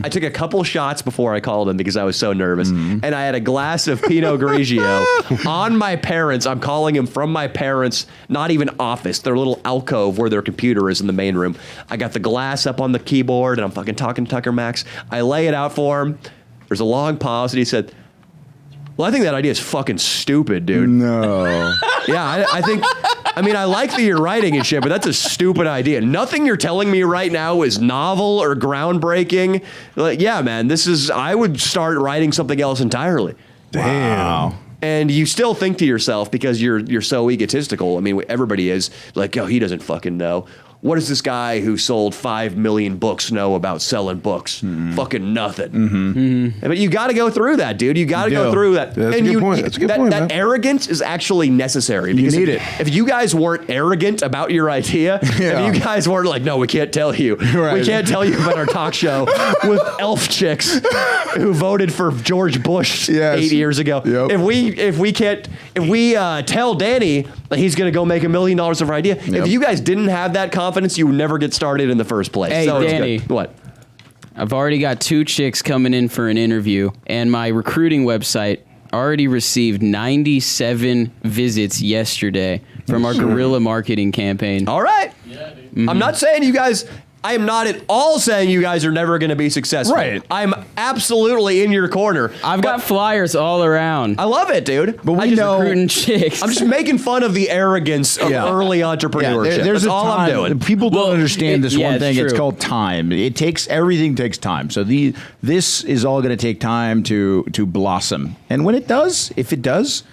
I took a couple shots before I called him because I was so nervous. And I had a glass of Pinot Grigio on my parents. I'm calling him from my parents' not even office, their little alcove where their computer is in the main room. I got the glass up on the keyboard and I'm fucking talking to Tucker Max. I lay it out for him. There's a long pause, and he said, well, I think that idea is fucking stupid, dude. No. Yeah, I mean, I like that you're writing and shit, but that's a stupid idea. Nothing you're telling me right now is novel or groundbreaking. Like, yeah, man, I would start writing something else entirely. Damn. Wow. And you still think to yourself, because you're so egotistical. I mean, everybody is like, oh, he doesn't fucking know. What does this guy who sold 5 million books know about selling books? Fucking nothing. But you got to go through that, dude. You got to go through that. Yeah, that's a good point. That's a good point, man. That arrogance is actually necessary. Because need if, it. if you guys weren't arrogant about your idea, if you guys weren't like, no, we can't tell you. Right. We can't tell you about our talk show with elf chicks who voted for George Bush 8 years ago. Yep. If we tell Danny that he's going to go make $1 million of our idea, if you guys didn't have that confidence, you would never get started in the first place. Hey, so Danny. It's good. What? I've already got 2 chicks coming in for an interview, and my recruiting website already received 97 visits yesterday from our guerrilla marketing campaign. All right. I'm not saying you guys. I am not at all saying you guys are never going to be successful. Right. I'm absolutely in your corner. I've got flyers all around. I love it, dude. But we know. Recruiting chicks. I'm just making fun of the arrogance of early entrepreneurship. There's That's a all time. I'm doing. People don't understand this one it's thing. It's true. called time. Everything takes time. So this is all going to take time to blossom. And when it does, if it does,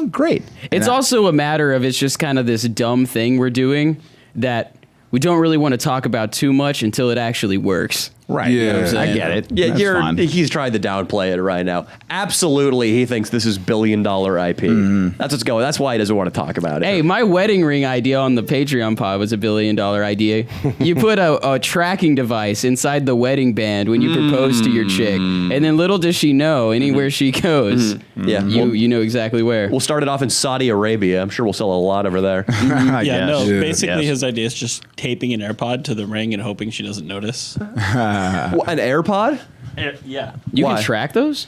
great. It's also a matter of, it's just kind of this dumb thing we're doing that we don't really want to talk about too much until it actually works. Right. Yeah. You know what I'm saying? I get it. Yeah, That's fine. he's trying to downplay it right now. Absolutely, he thinks this is $1 billion IP. That's what's going. That's why he doesn't want to talk about it. Hey, my wedding ring idea on the Patreon pod was $1 billion idea. You put a tracking device inside the wedding band when you propose to your chick, and then little does she know, anywhere she goes, Yeah, you know exactly where. we'll start it off in Saudi Arabia. I'm sure we'll sell a lot over there. I Yeah, guess. no. Yeah. Basically, Yes. his idea is just taping an AirPod to the ring and hoping she doesn't notice. What, an AirPod? Yeah. You Why? can track those?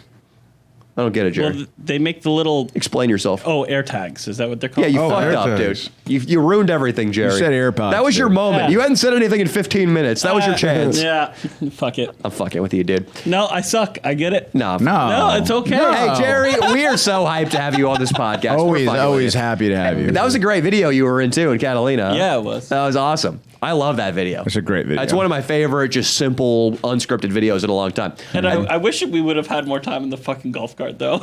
I don't get it, Jerry. Well, they make the little Explain yourself. air tags. Is that what they're Yeah, called? you Oh, fucked up, AirTags. dude. You ruined everything, Jerry. said AirPods, That was your dude. moment. Yeah. You hadn't said anything in 15 minutes. That was your chance. Yeah. Fuck it. I'm fucking with you, dude. No, I suck. I get it. No. No, it's okay. Hey, Jerry, we are so hyped to have you on this podcast. We're fucking with Always you. happy to have you. That was a great video you were in, too, in Catalina. Yeah, it was. That was awesome. I love that video. It's a great video. It's one of my favorite, just simple, unscripted videos in a long time. And I wish we would have had more time in the fucking golf cart, though.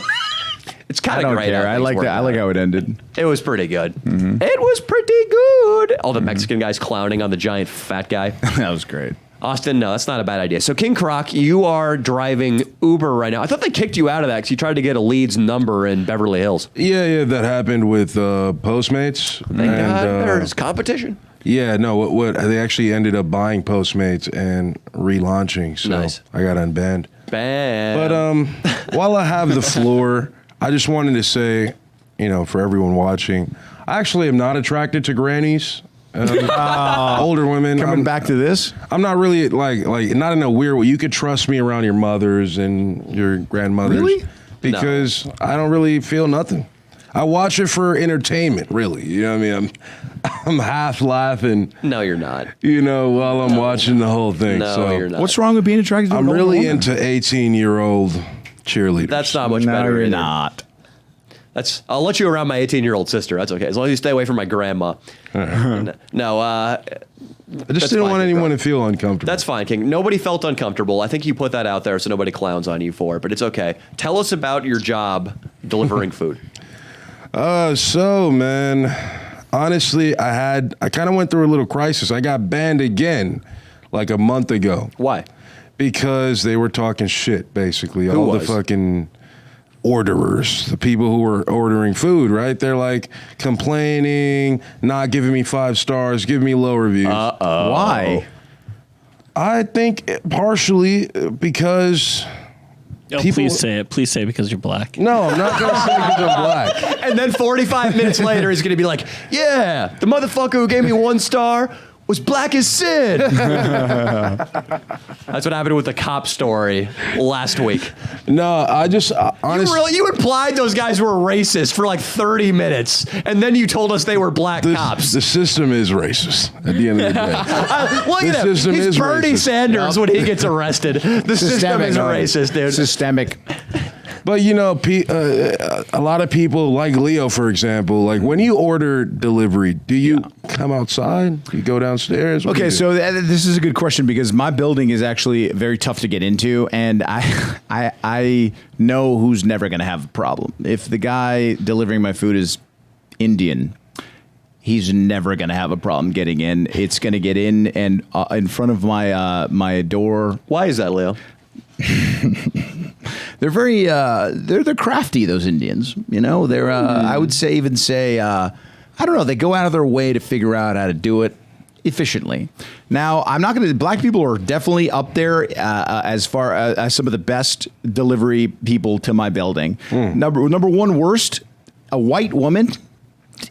It's I kind of don't great. care. how I things like work that. I like out. how it ended. It was pretty good. It was pretty good. All the Mexican guys clowning on the giant fat guy. That was great. Austin, no, that's not a bad idea. So, King Croc, you are driving Uber right now. I thought they kicked you out of that because you tried to get a Leeds number in Beverly Hills. Yeah, that happened with Postmates. Thank God there's competition. Yeah, no, what they actually ended up buying Postmates and relaunching. So Nice. I got unbanned. Bam. But while I have the floor, I just wanted to say, for everyone watching, I actually am not attracted to grannies. Older women. Coming back to this, I'm not really like not in a weird way. You could trust me around your mothers and your grandmothers. Really? Because I don't really feel nothing. I watch it for entertainment, really. You know what I mean? I'm half laughing, No, you're not. while I'm watching the whole thing. No, so you're not. what's wrong with being attracted to I'm an older really woman? into 18-year-old cheerleaders. That's not much No, better. you're either. not. I'll let you around my 18-year-old sister. That's okay. As long as you stay away from my grandma. No, I just That's didn't fine, want King anyone Croc. to feel uncomfortable. that's fine, King. Nobody felt uncomfortable. I think you put that out there so nobody clowns on you for it, but it's okay. Tell us about your job delivering food. So, man, honestly, I kind of went through a little crisis. I got banned again like a month ago. Why? Because they were talking shit, basically. Who All was? the fucking orderers, the people who were ordering food, right? They're like complaining, not giving me 5 stars, giving me low reviews. Why? I think partially because... Oh, People- please say it. Please say it because you're black. No, I'm not going to say because I'm black. And then 45 minutes later, he's going to be like, yeah, the motherfucker who gave me 1 star was black as sin. That's what happened with the cop story last week. No, I just honestly... You implied those guys were racist for like 30 minutes, and then you told us they were black cops. The system is racist at the end of the day. Look the at him. system He's is Bernie racist. Sanders when he gets arrested. The system is racist, dude. Systemic. But you know, a lot of people like Leo, for example, like when you order delivery, do you come outside? You go downstairs? What do Okay, you do? so this is a good question because my building is actually very tough to get into, and I know who's never going to have a problem. If the guy delivering my food is Indian, he's never going to have a problem getting in. It's going to get in and in front of my door. Why is that, Leo? They're very they're crafty, those Indians. You know, they're I would say I don't know, they go out of their way to figure out how to do it efficiently. Now, I'm not going to. Black people are definitely up there as far as some of the best delivery people to my building. Number one worst, a white woman,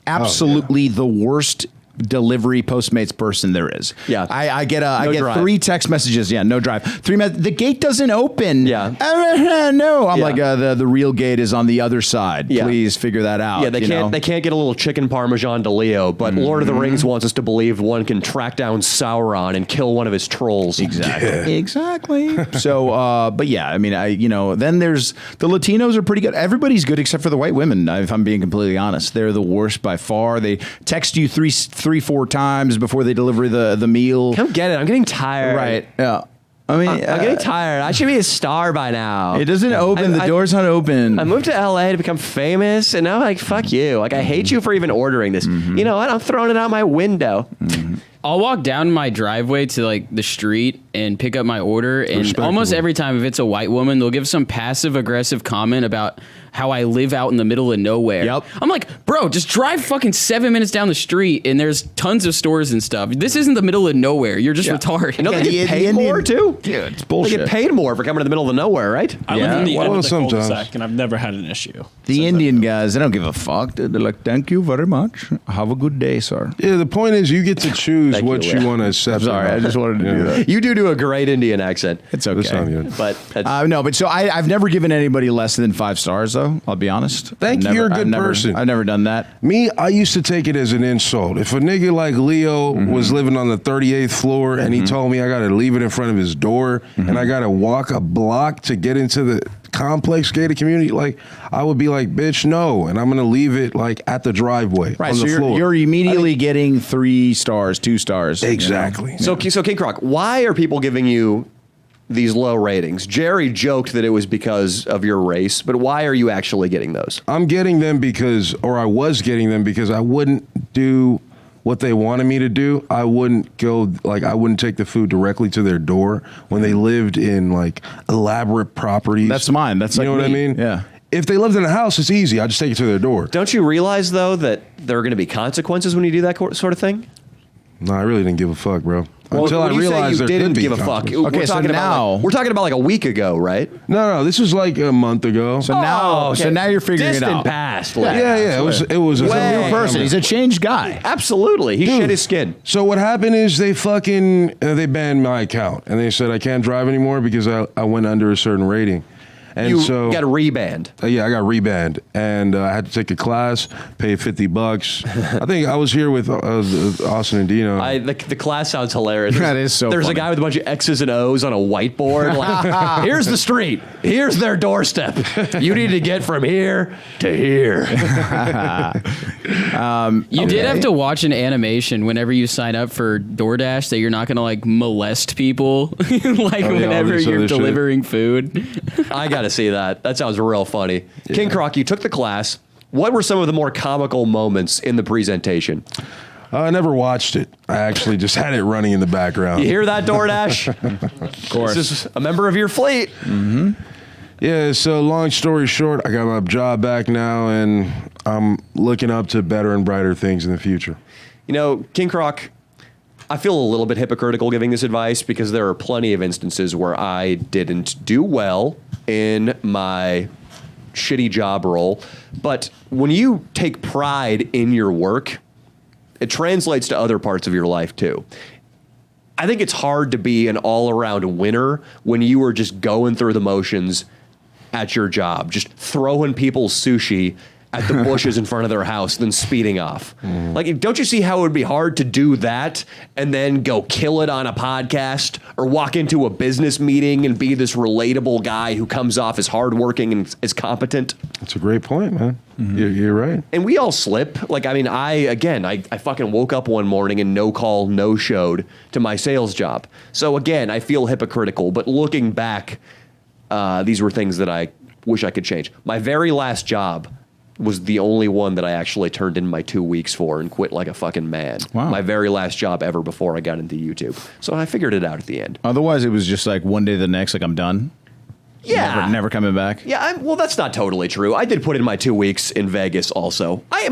absolutely the worst delivery Postmates person there is. Yeah. I get drive. 3 text messages. Yeah, no drive. The gate doesn't open. Yeah. No. I'm Yeah. like the real gate is on the other side. Yeah. Please figure that out. Yeah, they can't get a little chicken parmesan to Leo, but Lord of the Rings wants us to believe one can track down Sauron and kill one of his trolls. Exactly. So, but yeah, I mean, then there's the Latinos are pretty good. Everybody's good except for the white women. If I'm being completely honest, they're the worst by far. They text you 3-4 times before they deliver the meal. Come get it. I'm getting tired. Right. Yeah. I mean, I'm getting tired. I should be a star by now. It doesn't open. The door's not open. I moved to LA to become famous, and now I'm like, fuck you. Like, I hate you for even ordering this. You know what? I'm throwing it out my window. I'll walk down my driveway to like the street and pick up my order, and almost every time if it's a white woman, they'll give some passive aggressive comment about how I live out in the middle of nowhere. Yep. I'm like, bro, just drive fucking 7 minutes down the street and there's tons of stores and stuff. This isn't the middle of nowhere. You're just retarded. You know, they get paid more too. Dude, it's They bullshit. get paid more for coming to the middle of nowhere, right? I live in the end well, of the sometimes. cul-de-sac, and I've never had an issue. The Indian guys, they don't give a fuck. They're like, thank you very much. Have a good day, sir. Yeah, the point is you get to choose Thank what you, you Leo. want to accept. Sorry, I just wanted to do that. You do a great Indian accent. It's That's not okay. good. But that's, No, but so I've never given anybody less than 5 stars, though. I'll be honest. Thank you, you're a good person. I've never done that. Me, I used to take it as an insult. If a nigga like Leo was living on the 38th floor and he told me I got to leave it in front of his door and I got to walk a block to get into the complex gated community, like I would be like, bitch, no, and I'm gonna leave it like at the driveway Right, on so the floor. you're immediately getting 3 stars, 2 stars. Exactly. so King Croc, why are people giving you these low ratings? Jerry joked that it was because of your race, but why are you actually getting those? I'm getting them because, or I was getting them because I wouldn't do what they wanted me to do. I wouldn't go, like, I wouldn't take the food directly to their door when they lived in, like, elaborate properties. That's mine. That's you like know what I me. mean? Yeah. If they lived in a house, it's easy. I just take it to their door. Don't you realize, though, that there are going to be consequences when you do that sort of thing? No, I really didn't give a fuck, bro. Well, Until I when you say realized you there didn't could be give a fuck. consequences. Okay, so now- we're talking about like a week ago, right? No, this was like a month ago. So now, okay. so now you're figuring Distant it out. past. Yeah. Leo. yeah, it was a Way. New person. He's a changed guy. Absolutely. He Dude. shed his skin. So what happened is they fucking they banned my account and they said I can't drive anymore because I went under a certain rating. And You so got a reband. yeah, I got rebanned, and I had to take a class, pay $50. I think I was here with Austin and Dino. The class sounds hilarious. That is so There's funny. a guy with a bunch of X's and O's on a whiteboard. Like, here's the street. Here's their doorstep. You need to get from here to here. You did have to watch an animation whenever you sign up for DoorDash that you're not gonna like molest people like all whenever this you're other shit. delivering food. I got to see that. That sounds real funny. King Croc, you took the class. What were some of the more comical moments in the presentation? I never watched it. I actually just had it running in the background. You hear that, DoorDash? Of course. This is a member of your fleet. Yeah, so long story short, I got my job back now, and I'm looking up to better and brighter things in the future. You know, King Croc, I feel a little bit hypocritical giving this advice because there are plenty of instances where I didn't do well in my shitty job role. But when you take pride in your work, it translates to other parts of your life too. I think it's hard to be an all-around winner when you are just going through the motions at your job, just throwing people sushi at the bushes in front of their house than speeding off. Like, don't you see how it would be hard to do that and then go kill it on a podcast or walk into a business meeting and be this relatable guy who comes off as hardworking and is competent? That's a great point, man. You're right. And we all slip. Like, I mean, I fucking woke up one morning and no-showed to my sales job. So again, I feel hypocritical, but looking back, these were things that I wish I could change. My very last job was the only one that I actually turned in my 2 weeks for and quit like a fucking man. Wow. My very last job ever before I got into YouTube. So I figured it out at the end. Otherwise, it was just like one day to the next, like I'm done. Yeah. Never coming back. Yeah, well, that's not totally true. I did put in my 2 weeks in Vegas also. I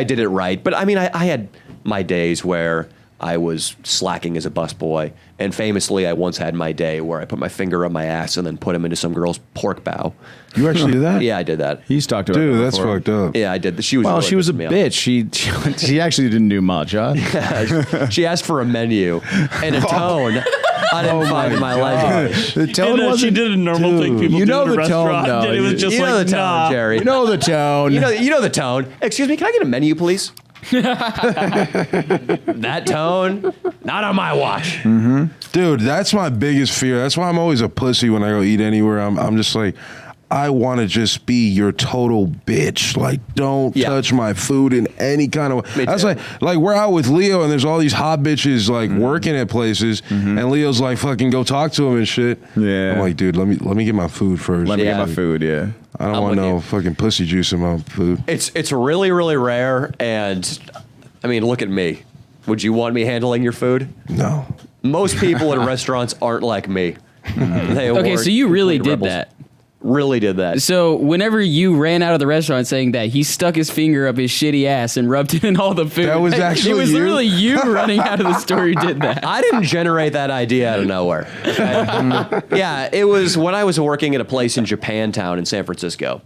did it right, but I mean, I had my days where I was slacking as a busboy, and famously, I once had my day where I put my finger up my ass and then put him into some girl's pork bow. You actually do that? Yeah, I did that. He's talked about Dude, that that's before. fucked up. Yeah, I did. She was She was a pissing me bitch. She actually didn't do much, huh? off. She asked for a menu and a tone. I didn't find in my life. The tone And, wasn't. she did a normal thing people you do know in a the tone, restaurant, though. and it was just You know like, the tone, nah. Jerry. You know the tone. You know the tone. Excuse me, can I get a menu, please? That tone, not on my watch. Dude, that's my biggest fear. That's why I'm always a pussy when I go eat anywhere. I'm just like, I want to just be your total bitch. Like, don't touch my food in any kind of way. Me That's too. like we're out with Leo and there's all these hot bitches like working at places, and Leo's like, fucking go talk to him and shit. Yeah. I'm like, dude, let me get my food first. Let me Yeah. get my food. Yeah. I don't I'm want with no you. fucking pussy juice in my food. It's really, really rare, and I mean, look at me. Would you want me handling your food? No. Most people in restaurants aren't like me. They Okay, were so you really complete did rebels. that. Really did that. So whenever you ran out of the restaurant saying that, he stuck his finger up his shitty ass and rubbed it in all the food. That was It actually was you? literally you running out of the store who did that. I didn't generate that idea out of nowhere. Yeah, it was when I was working at a place in Japantown in San Francisco.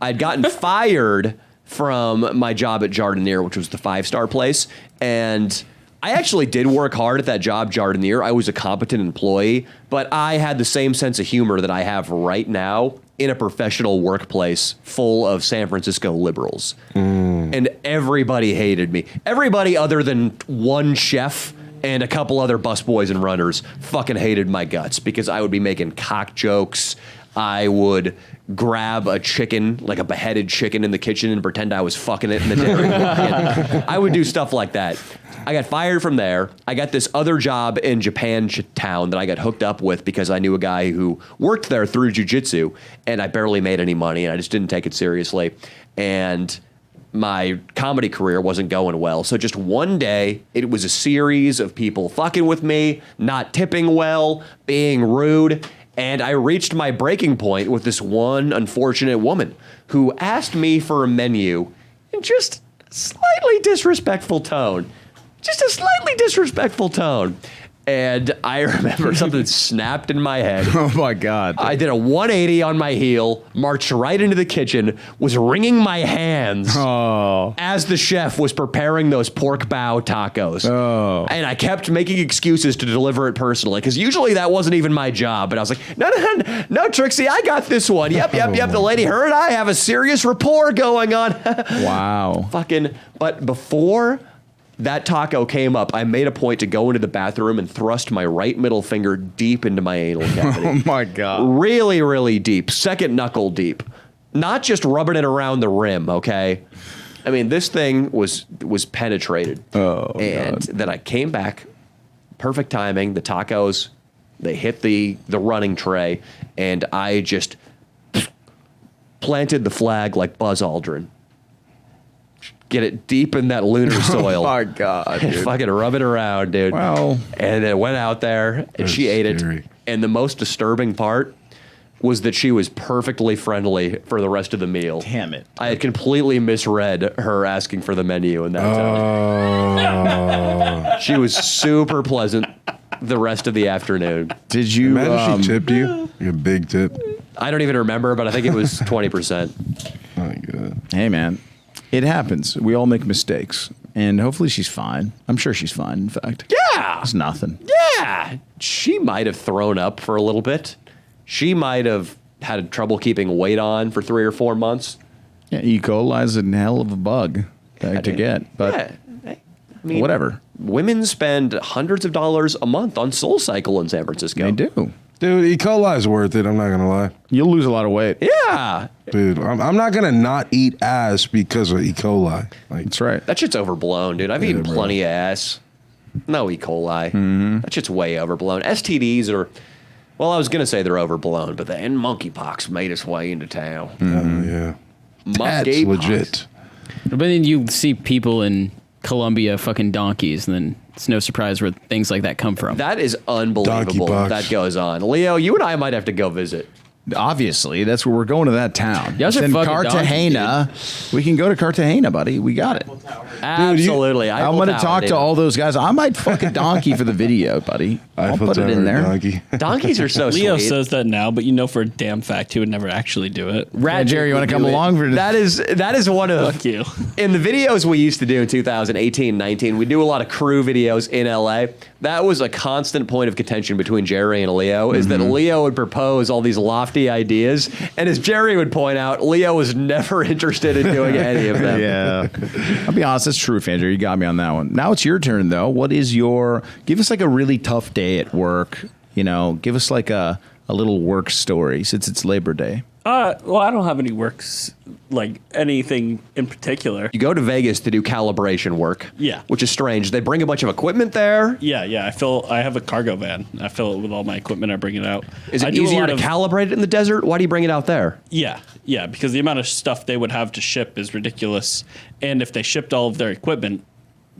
I'd gotten fired from my job at Jardinier, which was the 5-star place, and I actually did work hard at that job, Jardinier. I was a competent employee, but I had the same sense of humor that I have right now in a professional workplace full of San Francisco liberals. And everybody hated me. Everybody other than one chef and a couple other busboys and runners fucking hated my guts because I would be making cock jokes. I would grab a chicken, like a beheaded chicken in the kitchen and pretend I was fucking it in the dairy. I would do stuff like that. I got fired from there. I got this other job in Japantown that I got hooked up with because I knew a guy who worked there through jiu-jitsu, and I barely made any money, and I just didn't take it seriously. And my comedy career wasn't going well. So just one day, it was a series of people fucking with me, not tipping well, being rude, and I reached my breaking point with this one unfortunate woman who asked me for a menu in just a slightly disrespectful tone. Just a slightly disrespectful tone. And I remember something snapped in my head. Oh my God. I did a 180 on my heel, marched right into the kitchen, was wringing my hands as the chef was preparing those pork bow tacos. And I kept making excuses to deliver it personally, because usually that wasn't even my job. But I was like, no, Trixie, I got this one. Yep. The lady, her and I have a serious rapport going on. Wow. But before that taco came up, I made a point to go into the bathroom and thrust my right middle finger deep into my anal cavity. Oh my God. Really, really deep. Second knuckle deep. Not just rubbing it around the rim, okay? I mean, this thing was penetrated. And then I came back, perfect timing. The tacos, they hit the running tray, and I just planted the flag like Buzz Aldrin. Get it deep in that lunar soil. Oh my God, And dude. fucking rub it around, dude. Wow. And then went out there, and That's she ate scary. it. And the most disturbing part was that she was perfectly friendly for the rest of the meal. Damn it. I had completely misread her asking for the menu in that time. She was super pleasant the rest of the afternoon. Did you? Imagine she tipped you. Your big tip. I don't even remember, but I think it was 20%. My God. Hey, man. It happens. We all make mistakes. And hopefully she's fine. I'm sure she's fine, in fact. Yeah. It's nothing. Yeah. She might have thrown up for a little bit. She might have had trouble keeping weight on for 3 or 4 months. Yeah, E. coli is a hell of a bug to get, but I mean, whatever. Women spend hundreds of dollars a month on Soul Cycle in San Francisco. They do. Dude, E. coli is worth it. I'm not gonna lie. You'll lose a lot of weight. Yeah. Dude, I'm not gonna not eat ass because of E. coli. Like, That's right. That shit's overblown, dude. I've eaten bro. plenty of ass. No E. coli. That shit's way overblown. STDs are, well, I was going to say they're overblown, but then monkeypox made its way into town. yeah, that's Monkeypox. legit. But then you see people in Colombia fucking donkeys, and then it's no surprise where things like that come from. That is unbelievable Donkeypox. that goes on. Leo, you and I might have to go visit. Obviously, that's where we're going to that town. Y'all It's should in fucking Cartagena. We can go to Cartagena, buddy. We got it. Absolutely. I'm going to talk to all those guys. I might fuck a donkey for the video, buddy. I'll Eiffel put it Tower in there. donkey. Donkeys are so Leo sweet. says that now, but you know for a damn fact he would never actually do it. Yeah, Jerry, you want to come along for That is one of Fuck you. in the videos we used to do in 2018, 19. We do a lot of crew videos in LA. That was a constant point of contention between Jerry and Leo. Is that Leo would propose all these lofty ideas, and as Jerry would point out, Leo was never interested in doing any of them. Yeah. I'll be honest, that's true, Andrew. You got me on that one. Now it's your turn, though. What is give us like a really tough day at work. Give us like a little work story since it's Labor Day. Well, I don't have any works, like anything in particular. You go to Vegas to do calibration work. Yeah. Which is strange. They bring a bunch of equipment there. Yeah. I have a cargo van. I fill it with all my equipment. I bring it out. Is I it do a easier lot to of- calibrate it in the desert? Why do you bring it out there? Yeah, because the amount of stuff they would have to ship is ridiculous. And if they shipped all of their equipment,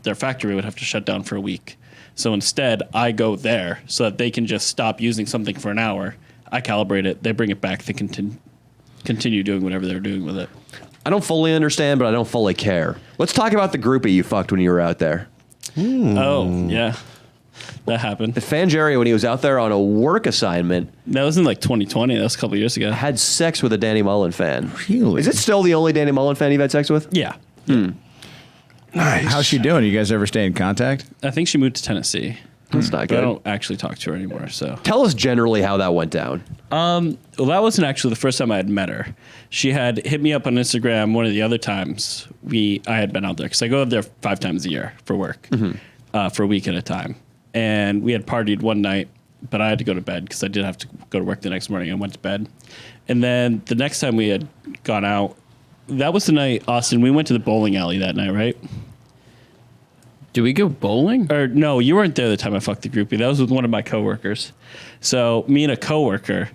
their factory would have to shut down for a week. So instead, I go there so that they can just stop using something for an hour. I calibrate it. They bring it back. They continue doing whatever they're doing with it. I don't fully understand, but I don't fully care. Let's talk about the groupie you fucked when you were out there. Oh, yeah. That happened. Fan Jerry, when he was out there on a work assignment, That was in like 2020. That was a couple years ago. had sex with a Danny Mullen fan. Really? Is it still the only Danny Mullen fan you've had sex with? Yeah. Nice. How's she doing? You guys ever stay in contact? I think she moved to Tennessee. That's not But I good. don't actually talk to her anymore, so. Tell us generally how that went down. Well, that wasn't actually the first time I had met her. She had hit me up on Instagram one of the other times I had been out there, because I go out there 5 times a year for work, for a week at a time. And we had partied one night, but I had to go to bed because I did have to go to work the next morning. I went to bed. And then the next time we had gone out, that was the night, Austin, we went to the bowling alley that night, right? Do we go bowling? Or no, you weren't there the time I fucked the groupie. That was with one of my coworkers. So me and a coworker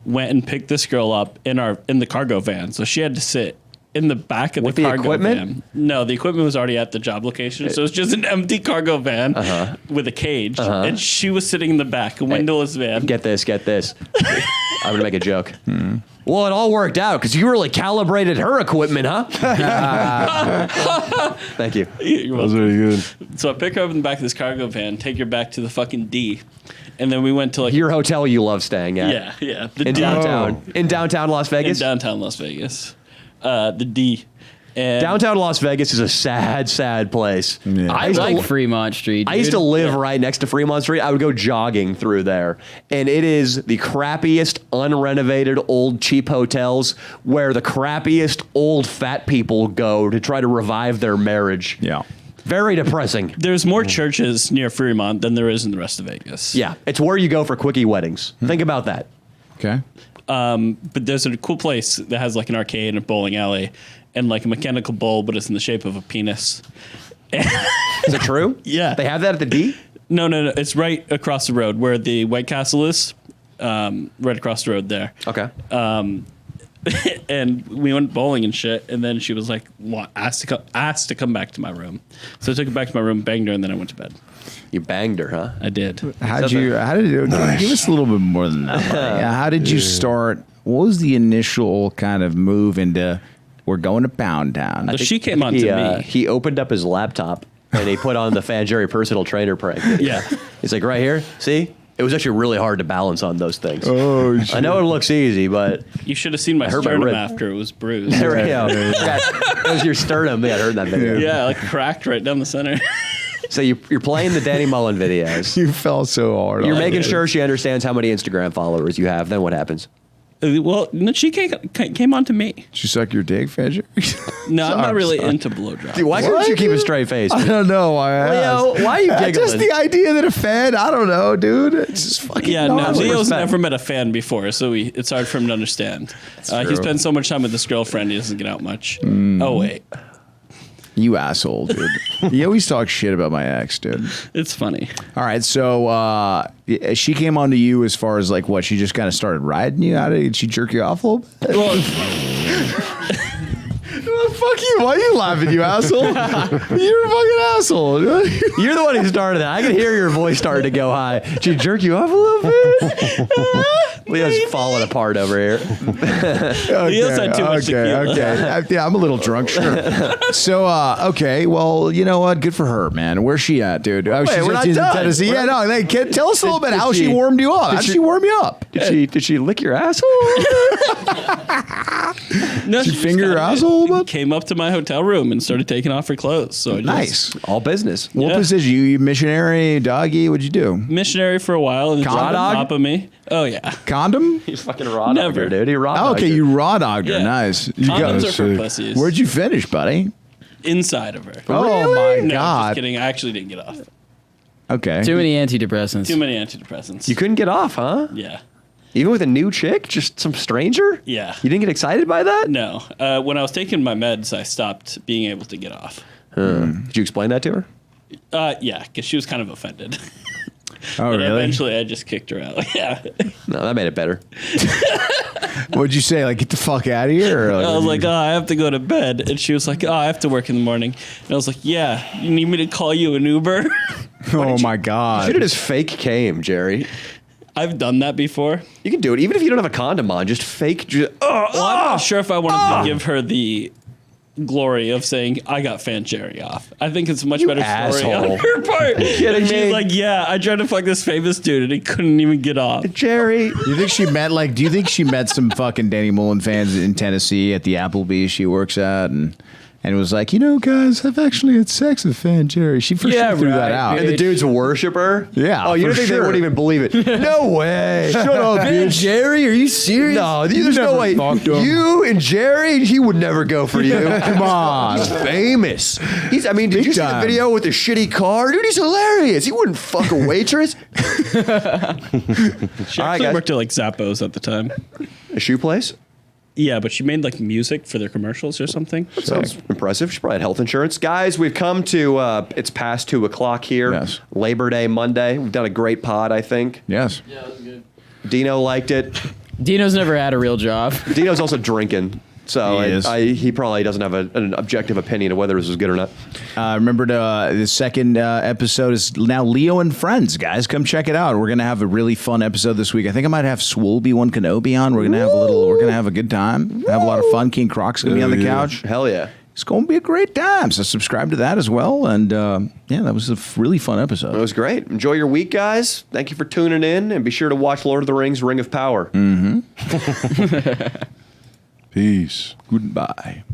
went and picked this girl up in the cargo van. So she had to sit in the back of With the the cargo equipment? van. No, the equipment was already at the job location. So it's just an empty cargo van with a cage. And she was sitting in the back, a windowless van. Get this. I'm going to make a joke. Well, it all worked out because you really calibrated her equipment, huh? Thank you. You're That was welcome. really good. So I pick her up in the back of this cargo van, take her back to the fucking D. And then we went to like... Your hotel you love staying at. Yeah. The In D. downtown. In downtown Las In Vegas? downtown Las Vegas. The D. And Downtown Las Vegas is a sad, sad place. Yeah. I like Fremont Street. I used to dude. live right next to Fremont Street. I would go jogging through there. And it is the crappiest, unrenovated, old, cheap hotels where the crappiest, old, fat people go to try to revive their marriage. Yeah. Very depressing. there's more churches near Fremont than there is in the rest of Vegas. Yeah, it's where you go for quickie weddings. Think about that. Okay. But there's a cool place that has like an arcade and a bowling alley and like a mechanical bowl, but it's in the shape of a penis. Is it true? Yeah. They have that at the D? No. It's right across the road where the White Castle is. Right across the road there. Okay. And we went bowling and shit. And then she was like, asked to come back to my room. So I took her back to my room, banged her, and then I went to bed. You banged her, huh? I did. How did you give us a little bit more than that? buddy. How did you start? What was the initial kind of move into we're going to Pound Town? So she came on to me. He opened up his laptop and he put on the Fan Jerry personal trainer prank. Yeah. He's like, right here, see? It was actually really hard to balance on those things. Oh, I know it looks easy, but You should have seen my hurt my sternum rib. after it was bruised. there we go. That was your sternum. Yeah, I heard that video. Yeah, like cracked right down the center. So you're playing the Danny Mullen videos. you fell so hard. You're on making it. sure she understands how many Instagram followers you have. Then what happens? Well, no, she came on to me. She suck your dick, Fedger? No, I'm not really into blowjobs. Dude, why couldn't you keep a straight face? I don't know why I asked. Leo, why are you giggling? Just the idea that a Fed, I don't know, dude. It's just fucking Yeah, no, gnarly. Leo's Respect. never met a fan before, so it's hard for him to understand. He spends so much time with his girlfriend, he doesn't get out much. Oh, wait. You asshole, dude. You always talk shit about my ex, dude. It's funny. All right, so she came on to you as far as like what? She just kind of started riding you out? Did she jerk you off a little bit? Well, Well, fuck you. Why are you laughing, you asshole? You're a fucking asshole. You're the one who started that. I can hear your voice starting to go high. Did she jerk you off a little bit? Leo's falling apart over here. Leo's had too much tequila. Okay. I'm a little drunk, sure. So, okay, well, you know what? Good for her, man. Where's she at, dude? Oh, Wait, we're not in done. Tennessee. We're Yeah, not- no, tell us a little bit Did how she she- warmed you up. did How did she- she warm you up? Did she lick your asshole? No, Did you just finger your kinda asshole, bud? Came up to my hotel room and started taking off her clothes. So I just Nice. All business. What Yeah. position? You missionary, doggy? What'd you do? missionary for a while and then Raw jumped on dog? top of me. Oh yeah, Condom? He's fucking raw Never. dogger, dude. He raw Oh, okay, dogged her. you raw dogged her. Yeah. Nice. You condoms got, are for sick. pussies. where'd you finish, buddy? Inside of her? Oh my No, god. just kidding. I actually didn't get off. Okay. Too many antidepressants. Too many antidepressants. You couldn't get off, huh? Yeah. Even with a new chick? Just some stranger? Yeah. You didn't get excited by that? No. When I was taking my meds, I stopped being able to get off. Did you explain that to her? Yeah, because she was kind of offended. Oh, And really? eventually, I just kicked her out. Yeah. No, that made it better. What'd you say? Like, get the fuck out of here? Or I was like, oh, I have to go to bed. And she was like, oh, I have to work in the morning. And I was like, yeah, you need me to call you an Uber? oh my Shoot god. it as fake came, Jerry. I've done that before. You can do it. Even if you don't have a condom on, just fake. Well, I'm not sure if I wanted to give her the glory of saying I got Fan Jerry off. I think it's a much better story asshole. on her part. kidding And she's me? like, yeah, I tried to fuck this famous dude and he couldn't even get off. Jerry. You think she met like? Do you think she met some fucking Danny Mullen fans in Tennessee at the Applebee's she works at, and was like, you know, guys, I've actually had sex with Fan Jerry. She for Yeah, sure threw that right, out. And the dude's a worshiper? Yeah, Oh, you for don't think sure. they wouldn't even believe it? No way. Shut up, Man, bitch. Jerry, are you serious? No, there's no never way. fucked him. You and Jerry, he would never go for you. Come on. He's famous. Did Big you see the time. video with the shitty car? Dude, he's hilarious. He wouldn't fuck a waitress. She All right, actually guys. worked at like Zappos at the time. A shoe place? Yeah, but she made like music for their commercials or something. Sounds impressive. She probably had health insurance. Guys, we've come to, it's past 2 o'clock here. Yes. Labor Day Monday. We've done a great pod, I think. Yes. Dino liked it. Dino's never had a real job. Dino's also drinking. So He is. he probably doesn't have an objective opinion of whether this was good or not. Remember, the second episode is now Leo and Friends, guys. Come check it out. We're gonna have a really fun episode this week. I think I might have Swole B1 Kenobi on. We're gonna have we're gonna have a good time. Have a lot of fun. King Croc's gonna be on the Yeah. couch. Hell yeah. It's gonna be a great time. So subscribe to that as well. And yeah, that was a really fun It episode. was great. Enjoy your week, guys. Thank you for tuning in, and be sure to watch Lord of the Rings: Ring of Power. Peace. Goodbye.